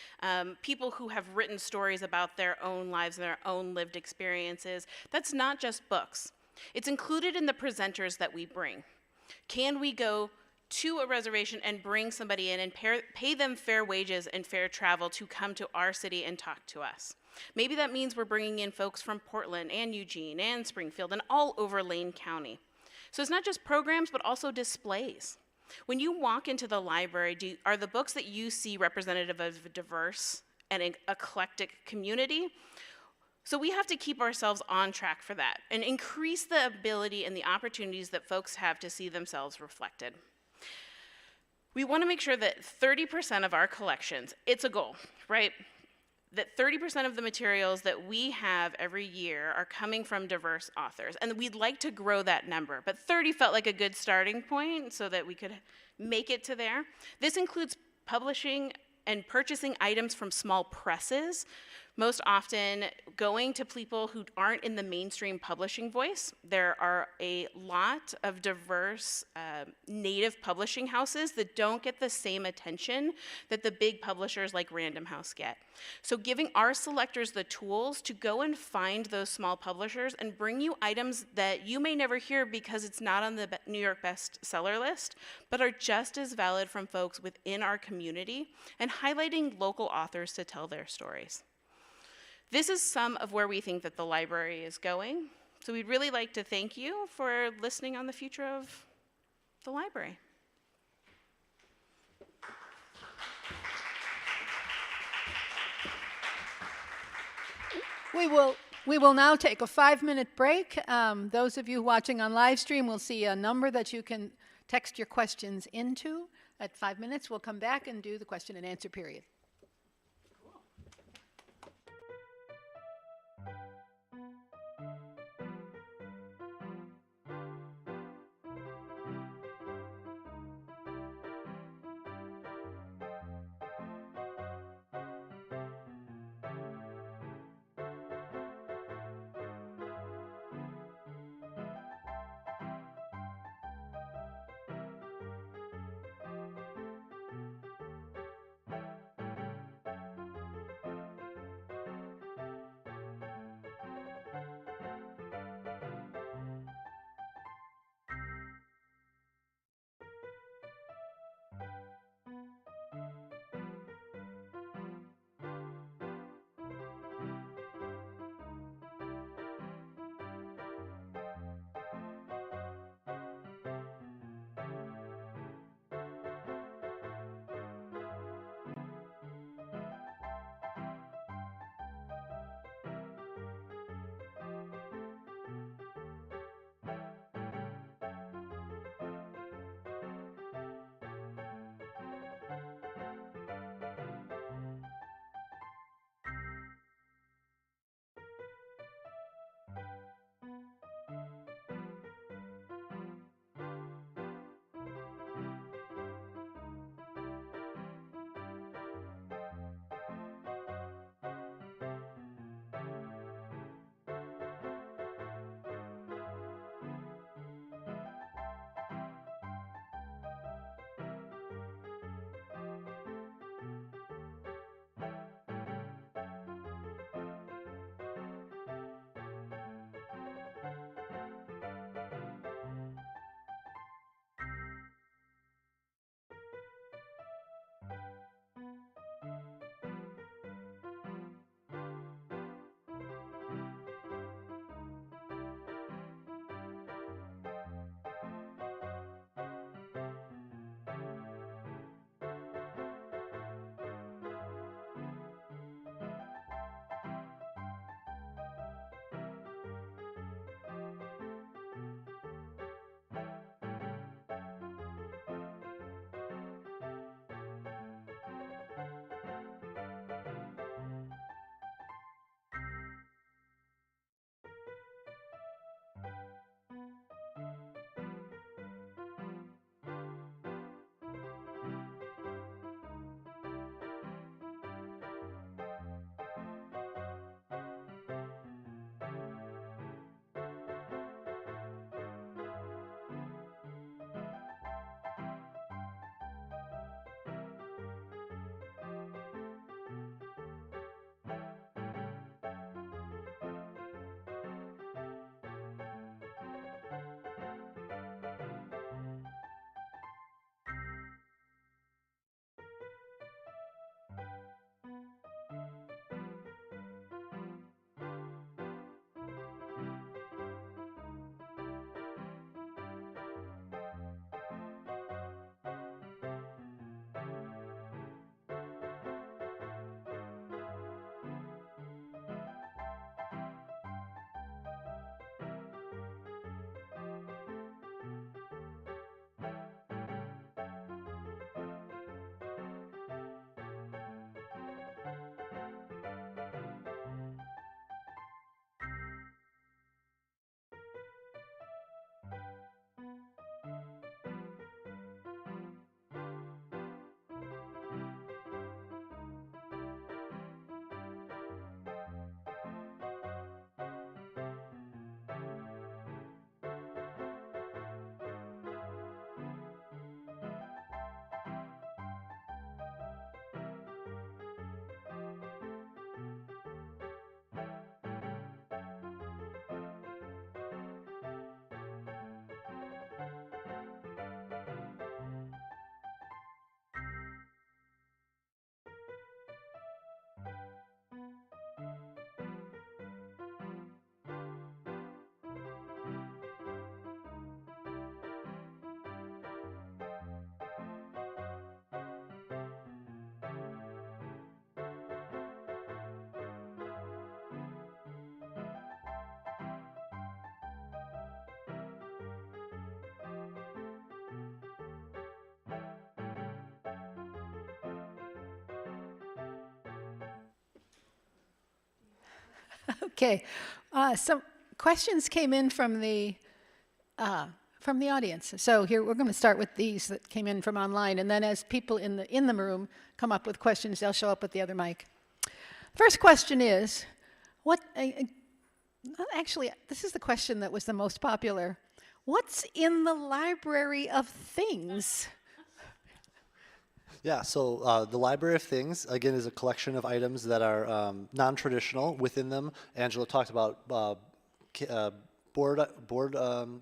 people who have written stories about their own lives and their own lived experiences, that's not just books. It's included in the presenters that we bring. Can we go to a reservation and bring somebody in and pay them fair wages and fair travel to come to our city and talk to us? Maybe that means we're bringing in folks from Portland and Eugene and Springfield and all over Lane County. So it's not just programs, but also displays. When you walk into the library, are the books that you see representative of a diverse and eclectic community? So we have to keep ourselves on track for that and increase the ability and the opportunities that folks have to see themselves reflected. We want to make sure that 30% of our collections, it's a goal, right? That 30% of the materials that we have every year are coming from diverse authors. And we'd like to grow that number, but 30 felt like a good starting point so that we could make it to there. This includes publishing and purchasing items from small presses, most often going to people who aren't in the mainstream publishing voice. There are a lot of diverse native publishing houses that don't get the same attention that the big publishers like Random House get. So giving our selectors the tools to go and find those small publishers and bring you items that you may never hear because it's not on the New York bestseller list, but are just as valid from folks within our community, and highlighting local authors to tell their stories. This is some of where we think that the library is going. So we'd really like to thank you for listening on the future of the library. We will now take a 5-minute break. Those of you watching on live stream will see a number that you can text your questions into. At 5 minutes, we'll come back and do the question and answer period. Okay. Some questions came in from the audience. So here we're going to start with these that came in from online, and then as people in the room come up with questions, they'll show up with the other mic. First question is, actually, this is the question that was the most popular. What's in the library of things? Yeah, so the Library of Things, again, is a collection of items that are non-traditional. Within them, Angela talked about board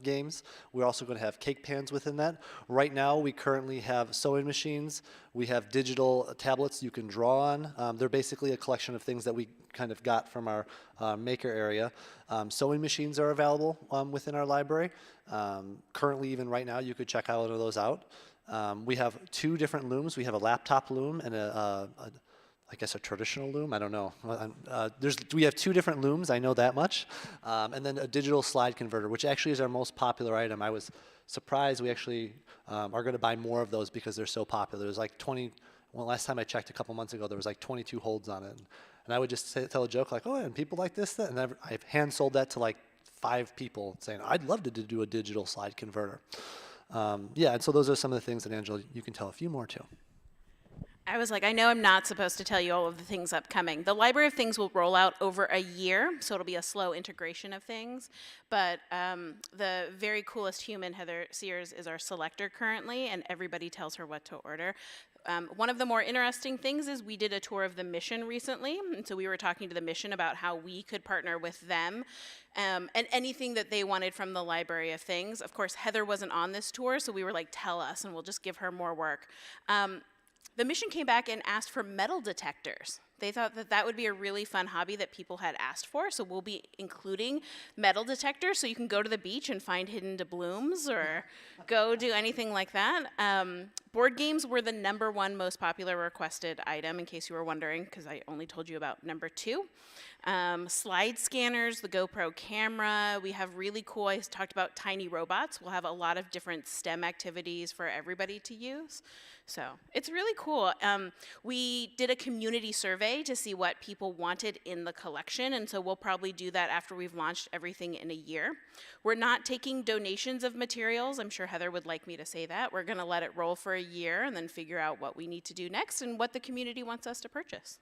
games. We're also going to have cake pans within that. Right now, we currently have sewing machines. We have digital tablets you can draw on. They're basically a collection of things that we kind of got from our maker area. Sewing machines are available within our library. Currently, even right now, you could check out one of those out. We have 2 different looms. We have a laptop loom and I guess a traditional loom. I don't know. We have 2 different looms. I know that much. And then a digital slide converter, which actually is our most popular item. I was surprised we actually are going to buy more of those because they're so popular. There's like 20. Well, last time I checked a couple months ago, there was like 22 holds on it. And I would just tell a joke like, oh, and people like this, that. And I've hand sold that to like 5 people saying, I'd love to do a digital slide converter. Yeah, and so those are some of the things that, Angela, you can tell a few more too. I was like, I know I'm not supposed to tell you all of the things upcoming. The Library of Things will roll out over a year, so it'll be a slow integration of things. But the very coolest human, Heather Sears, is our selector currently, and everybody tells her what to order. One of the more interesting things is we did a tour of the mission recently, and so we were talking to the mission about how we could partner with them and anything that they wanted from the Library of Things. Of course, Heather wasn't on this tour, so we were like, tell us, and we'll just give her more work. The mission came back and asked for metal detectors. They thought that that would be a really fun hobby that people had asked for, so we'll be including metal detectors so you can go to the beach and find hidden doubloons or go do anything like that. Board games were the #1 most popular requested item, in case you were wondering, because I only told you about #2. Slide scanners, the GoPro camera. We have really cool, I talked about tiny robots. We'll have a lot of different STEM activities for everybody to use. So it's really cool. We did a community survey to see what people wanted in the collection, and so we'll probably do that after we've launched everything in a year. We're not taking donations of materials. I'm sure Heather would like me to say that. We're going to let it roll for a year and then figure out what we need to do next and what the community wants us to purchase.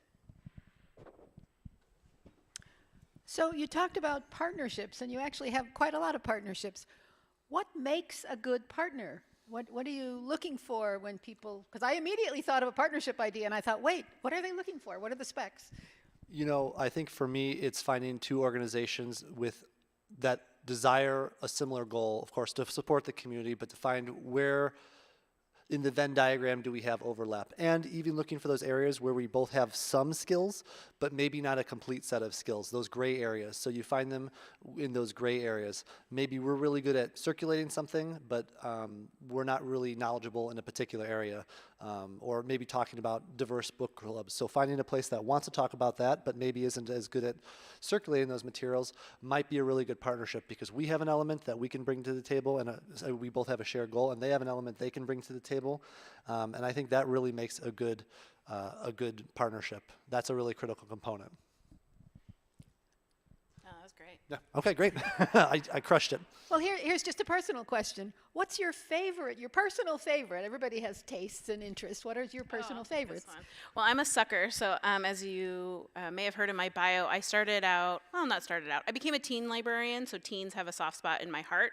So you talked about partnerships, and you actually have quite a lot of partnerships. What makes a good partner? What are you looking for when people, because I immediately thought of a partnership idea, and I thought, wait, what are they looking for? What are the specs? You know, I think for me, it's finding 2 organizations that desire a similar goal, of course, to support the community, but to find where in the Venn diagram do we have overlap, and even looking for those areas where we both have some skills, but maybe not a complete set of skills, those gray areas. So you find them in those gray areas. Maybe we're really good at circulating something, but we're not really knowledgeable in a particular area, or maybe talking about diverse book clubs. So finding a place that wants to talk about that, but maybe isn't as good at circulating those materials might be a really good partnership, because we have an element that we can bring to the table, and so we both have a shared goal, and they have an element they can bring to the table. And I think that really makes a good partnership. That's a really critical component. Oh, that was great. Yeah. Okay, great. I crushed it. Well, here's just a personal question. What's your favorite, your personal favorite? Everybody has tastes and interests. What are your personal favorites? Well, I'm a sucker, so as you may have heard in my bio, I became a teen librarian, so teens have a soft spot in my heart.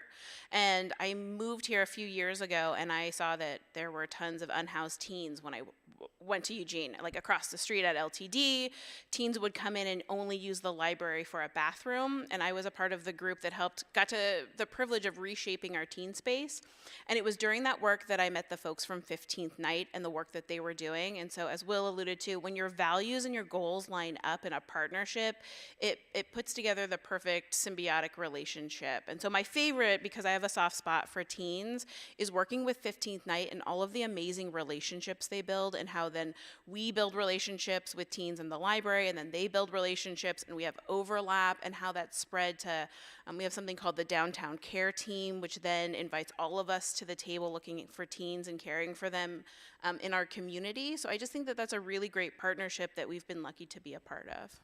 And I moved here a few years ago, and I saw that there were tons of unhoused teens when I went to Eugene, like across the street at LTD. Teens would come in and only use the library for a bathroom, and I was a part of the group that got to the privilege of reshaping our teen space. And it was during that work that I met the folks from 15th Night and the work that they were doing. And so, as Will alluded to, when your values and your goals line up in a partnership, it puts together the perfect symbiotic relationship. And so my favorite, because I have a soft spot for teens, is working with 15th Night and all of the amazing relationships they build, and how then we build relationships with teens in the library, and then they build relationships, and we have overlap, and how that's spread to, we have something called the Downtown Care Team, which then invites all of us to the table looking for teens and caring for them in our community. So I just think that that's a really great partnership that we've been lucky to be a part of.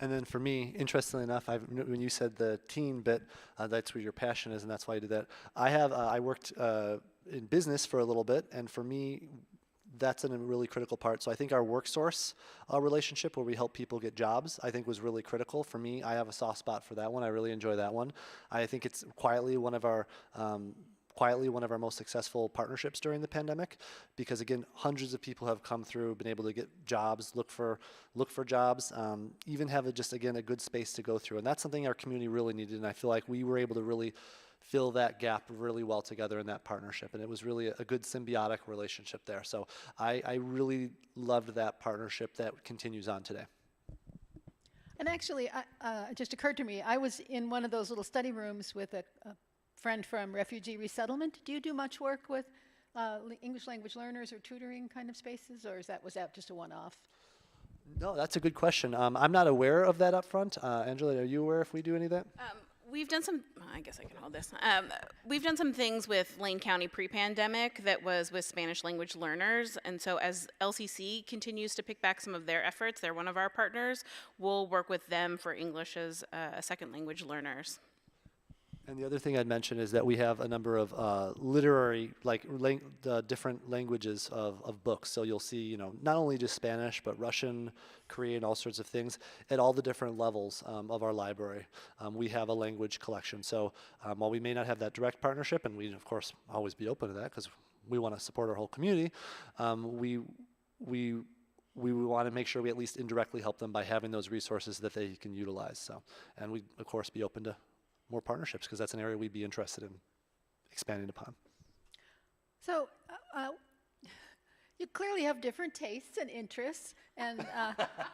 And then for me, interestingly enough, when you said the teen bit, that's where your passion is, and that's why you did that. I worked in business for a little bit, and for me, that's a really critical part. So I think our WorkSource relationship, where we help people get jobs, I think was really critical. For me, I have a soft spot for that one. I really enjoy that one. I think it's quietly one of our most successful partnerships during the pandemic, because again, hundreds of people have come through, been able to get jobs, look for jobs, even have just again a good space to go through, and that's something our community really needed. And I feel like we were able to really fill that gap really well together in that partnership, and it was really a good symbiotic relationship there. So I really loved that partnership that continues on today. And actually, it just occurred to me, I was in one of those little study rooms with a friend from refugee resettlement. Do you do much work with English language learners or tutoring kind of spaces, or was that just a one-off? No, that's a good question. I'm not aware of that up front. Angela, are you aware if we do any of that? We've done some, I guess I can hold this. We've done some things with Lane County pre-pandemic that was with Spanish language learners. And so as LCC continues to pick back some of their efforts, they're one of our partners, we'll work with them for English as a second language learners. And the other thing I'd mention is that we have a number of literary, different languages of books. So you'll see, not only just Spanish, but Russian, Korean, all sorts of things at all the different levels of our library. We have a language collection. So while we may not have that direct partnership, and we, of course, always be open to that because we want to support our whole community, we want to make sure we at least indirectly help them by having those resources that they can utilize. So, and we, of course, be open to more partnerships, because that's an area we'd be interested in expanding upon. So you clearly have different tastes and interests, and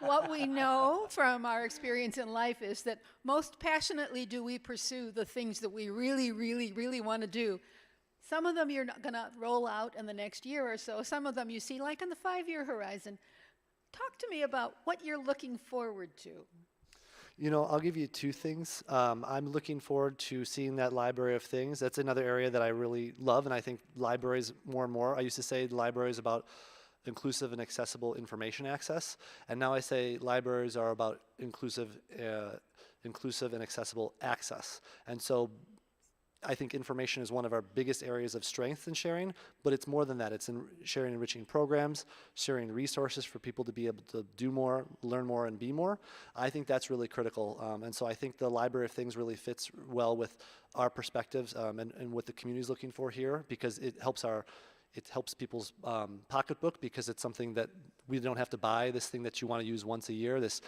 what we know from our experience in life is that most passionately do we pursue the things that we really, really, really want to do. Some of them you're not going to roll out in the next year or so. Some of them you see like on the 5-year horizon. Talk to me about what you're looking forward to. I'll give you two things. I'm looking forward to seeing that library of things. That's another area that I really love, and I think libraries more and more. I used to say libraries is about inclusive and accessible information access, and now I say libraries are about inclusive and accessible access. And so I think information is one of our biggest areas of strength in sharing, but it's more than that. It's in sharing enriching programs, sharing resources for people to be able to do more, learn more, and be more. I think that's really critical. And so I think the Library of Things really fits well with our perspectives and what the community is looking for here, because it helps people's pocketbook, because it's something that we don't have to buy this thing that you want to use once a year, this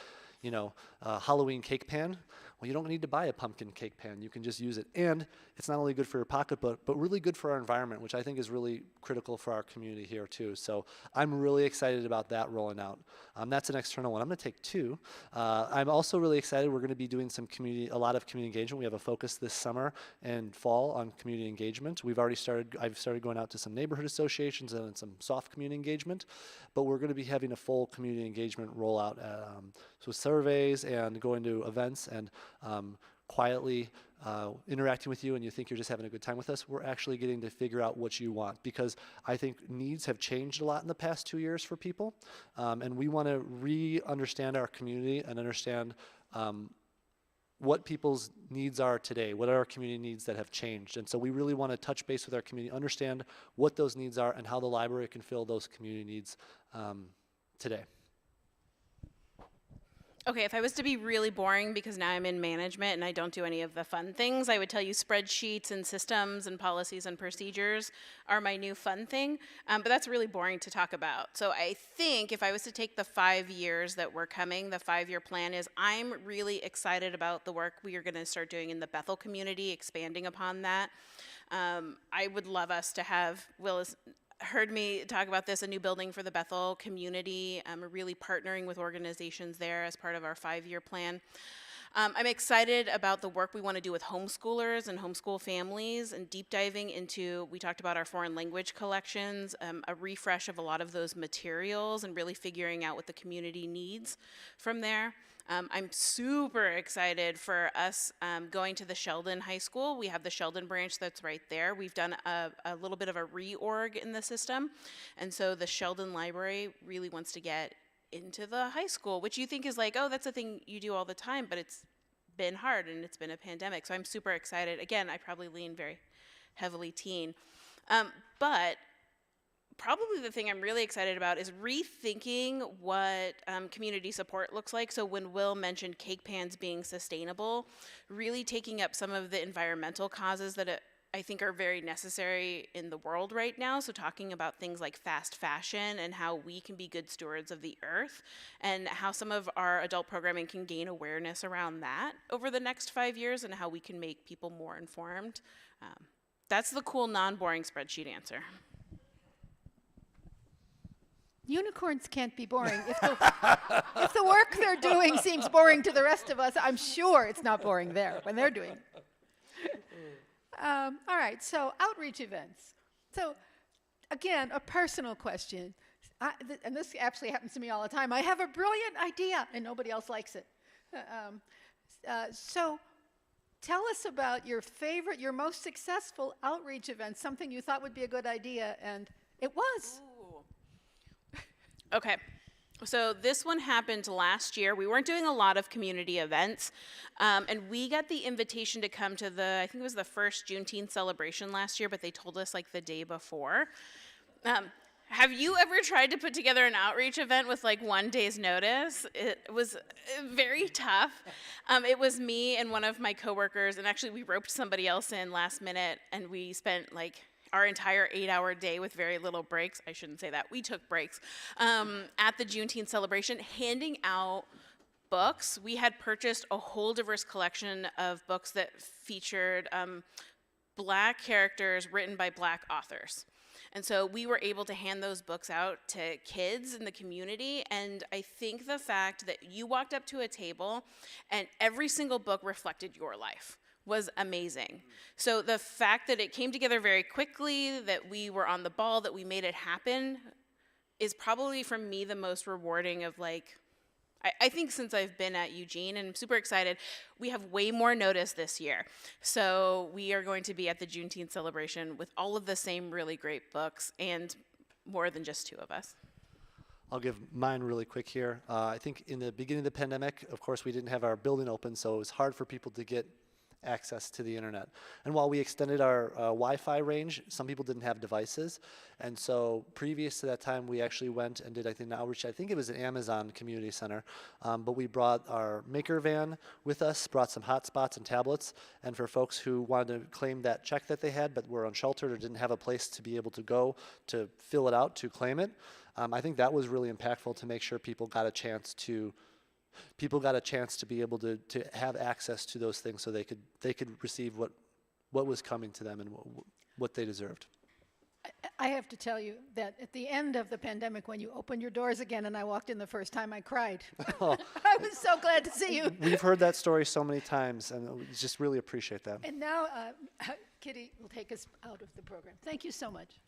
Halloween cake pan. Well, you don't need to buy a pumpkin cake pan. You can just use it. And it's not only good for your pocketbook, but really good for our environment, which I think is really critical for our community here too. So I'm really excited about that rolling out. That's an external one. I'm going to take two. I'm also really excited. We're going to be doing a lot of community engagement. We have a focus this summer and fall on community engagement. I've started going out to some neighborhood associations and some soft community engagement, but we're going to be having a full community engagement rollout. So surveys and going to events and quietly interacting with you, and you think you're just having a good time with us. We're actually getting to figure out what you want, because I think needs have changed a lot in the past 2 years for people, and we want to re-understand our community and understand what people's needs are today, what are our community needs that have changed. And so we really want to touch base with our community, understand what those needs are and how the library can fill those community needs today. Okay, if I was to be really boring, because now I'm in management and I don't do any of the fun things, I would tell you spreadsheets and systems and policies and procedures are my new fun thing, but that's really boring to talk about. So I think if I was to take the 5 years that we're coming, the 5-year plan is, I'm really excited about the work we are going to start doing in the Bethel community, expanding upon that. I would love us to have, Will has heard me talk about this, a new building for the Bethel community. We're really partnering with organizations there as part of our 5-year plan. I'm excited about the work we want to do with homeschoolers and homeschool families, and deep diving into, we talked about our foreign language collections, a refresh of a lot of those materials, and really figuring out what the community needs from there. I'm super excited for us going to the Sheldon High School. We have the Sheldon branch that's right there. We've done a little bit of a reorg in the system, and so the Sheldon Library really wants to get into the high school, which you think is like, oh, that's a thing you do all the time, but it's been hard and it's been a pandemic. So I'm super excited. Again, I probably lean very heavily teen. But probably the thing I'm really excited about is rethinking what community support looks like. So when Will mentioned cake pans being sustainable, really taking up some of the environmental causes that I think are very necessary in the world right now. So talking about things like fast fashion and how we can be good stewards of the earth, and how some of our adult programming can gain awareness around that over the next 5 years, and how we can make people more informed. That's the cool, non-boring spreadsheet answer. Unicorns can't be boring. If the work they're doing seems boring to the rest of us, I'm sure it's not boring there when they're doing it. All right, so outreach events. So again, a personal question. And this actually happens to me all the time. I have a brilliant idea and nobody else likes it. So tell us about your favorite, your most successful outreach event, something you thought would be a good idea, and it was. Okay, so this one happened last year. We weren't doing a lot of community events, and we got the invitation to come to I think it was the first Juneteenth celebration last year, but they told us like the day before. Have you ever tried to put together an outreach event with like 1 day's notice? It was very tough. It was me and one of my coworkers, and actually we roped somebody else in last minute, and we spent like our entire 8-hour day with very little breaks. I shouldn't say that. We took breaks at the Juneteenth celebration, handing out books. We had purchased a whole diverse collection of books that featured Black characters written by Black authors. And so we were able to hand those books out to kids in the community. And I think the fact that you walked up to a table and every single book reflected your life was amazing. So the fact that it came together very quickly, that we were on the ball, that we made it happen, is probably for me the most rewarding of like, I think since I've been at Eugene, and I'm super excited. We have way more notice this year. So we are going to be at the Juneteenth celebration with all of the same really great books and more than just 2 of us. I'll give mine really quick here. I think in the beginning of the pandemic, of course, we didn't have our building open, so it was hard for people to get access to the internet. And while we extended our Wi-Fi range, some people didn't have devices. And so previous to that time, we actually went and did, I think, an outreach. I think it was an Amazon community center. But we brought our maker van with us, brought some hotspots and tablets. And for folks who wanted to claim that check that they had, but were unsheltered or didn't have a place to be able to go to fill it out, to claim it, I think that was really impactful to make sure people got a chance to be able to have access to those things, so they could receive what was coming to them and what they deserved. I have to tell you that at the end of the pandemic, when you opened your doors again and I walked in the first time, I cried. I was so glad to see you. We've heard that story so many times, and we just really appreciate that. And now Kitty will take us out of the program. Thank you so much.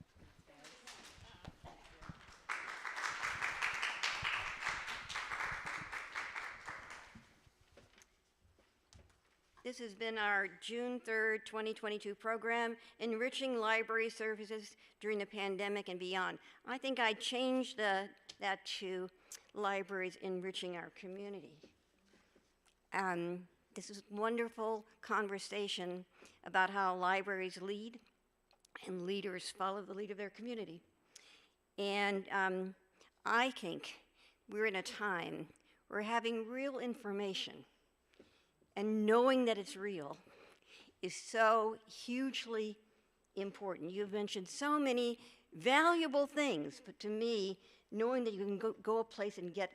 This has been our June 3rd, 2022 program, Enriching Library Services During the Pandemic and Beyond. I think I changed that to Libraries Enriching Our Community. This is wonderful conversation about how libraries lead and leaders follow the lead of their community. And I think we're in a time where having real information and knowing that it's real is so hugely important. You've mentioned so many valuable things, but to me, knowing that you can go a place and get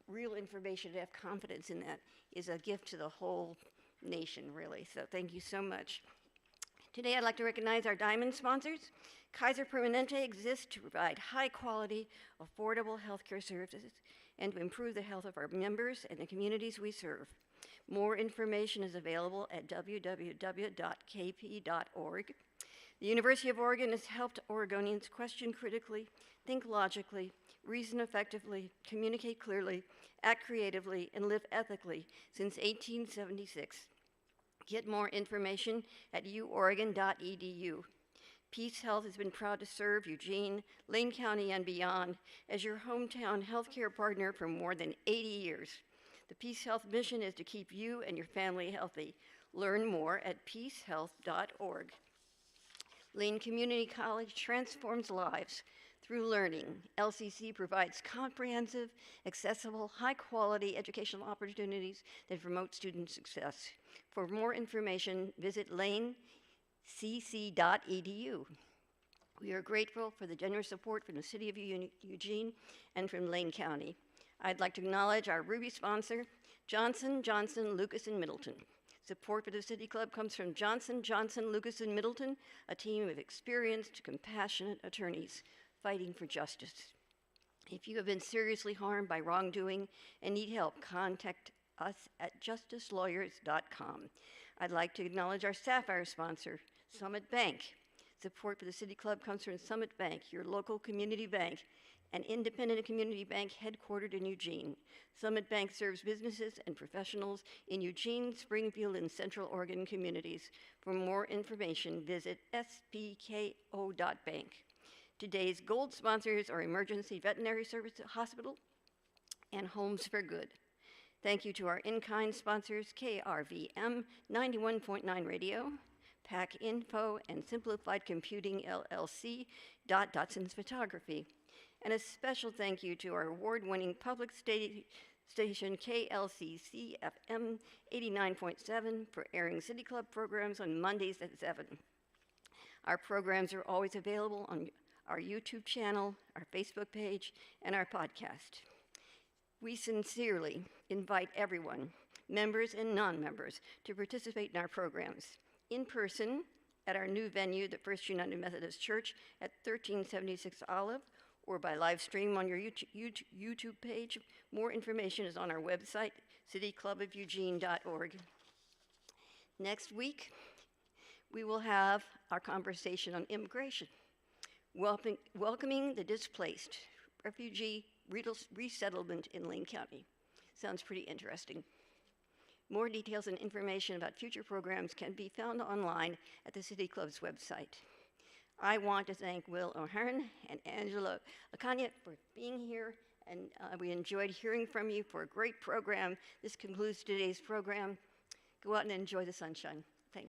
real information, to have confidence in that, is a gift to the whole nation, really. So thank you so much. Today, I'd like to recognize our diamond sponsors. Kaiser Permanente exists to provide high-quality, affordable healthcare services and to improve the health of our members and the communities we serve. More information is available at www.kp.org. The University of Oregon has helped Oregonians question critically, think logically, reason effectively, communicate clearly, act creatively, and live ethically since 1876. Get more information at uoregon.edu. Peace Health has been proud to serve Eugene, Lane County, and beyond as your hometown healthcare partner for more than 80 years. The Peace Health mission is to keep you and your family healthy. Learn more at peacehealth.org. Lane Community College transforms lives through learning. LCC provides comprehensive, accessible, high-quality educational opportunities that promote student success. For more information, visit lanecc.edu. We are grateful for the generous support from the City of Eugene and from Lane County. I'd like to acknowledge our Ruby sponsor, Johnson, Johnson, Lucas, and Middleton. Support for the City Club comes from Johnson, Johnson, Lucas, and Middleton, a team of experienced, compassionate attorneys fighting for justice. If you have been seriously harmed by wrongdoing and need help, contact us at justicelawyers.com. I'd like to acknowledge our Sapphire sponsor, Summit Bank. Support for the City Club comes from Summit Bank, your local community bank, an independent community bank headquartered in Eugene. Summit Bank serves businesses and professionals in Eugene, Springfield, and Central Oregon communities. For more information, visit spko.bank. Today's gold sponsors are Emergency Veterinary Service Hospital and Homes for Good. Thank you to our in-kind sponsors, KRVM 91.9 Radio, PAC Info, and Simplified Computing LLC, Dotson's Photography. And a special thank you to our award-winning public station KLCC FM 89.7 for airing City Club programs on Mondays at 7. Our programs are always available on our YouTube channel, our Facebook page, and our podcast. We sincerely invite everyone, members and non-members, to participate in our programs in person at our new venue, the First United Methodist Church at 1376 Olive, or by live stream on your YouTube page. More information is on our website, cityclubofueugene.org. Next week, we will have our conversation on immigration, welcoming the displaced, refugee resettlement in Lane County. Sounds pretty interesting. More details and information about future programs can be found online at the City Club's website. I want to thank Will O'Hearn and Angela Akana for being here, and we enjoyed hearing from you for a great program. This concludes today's program. Go out and enjoy the sunshine.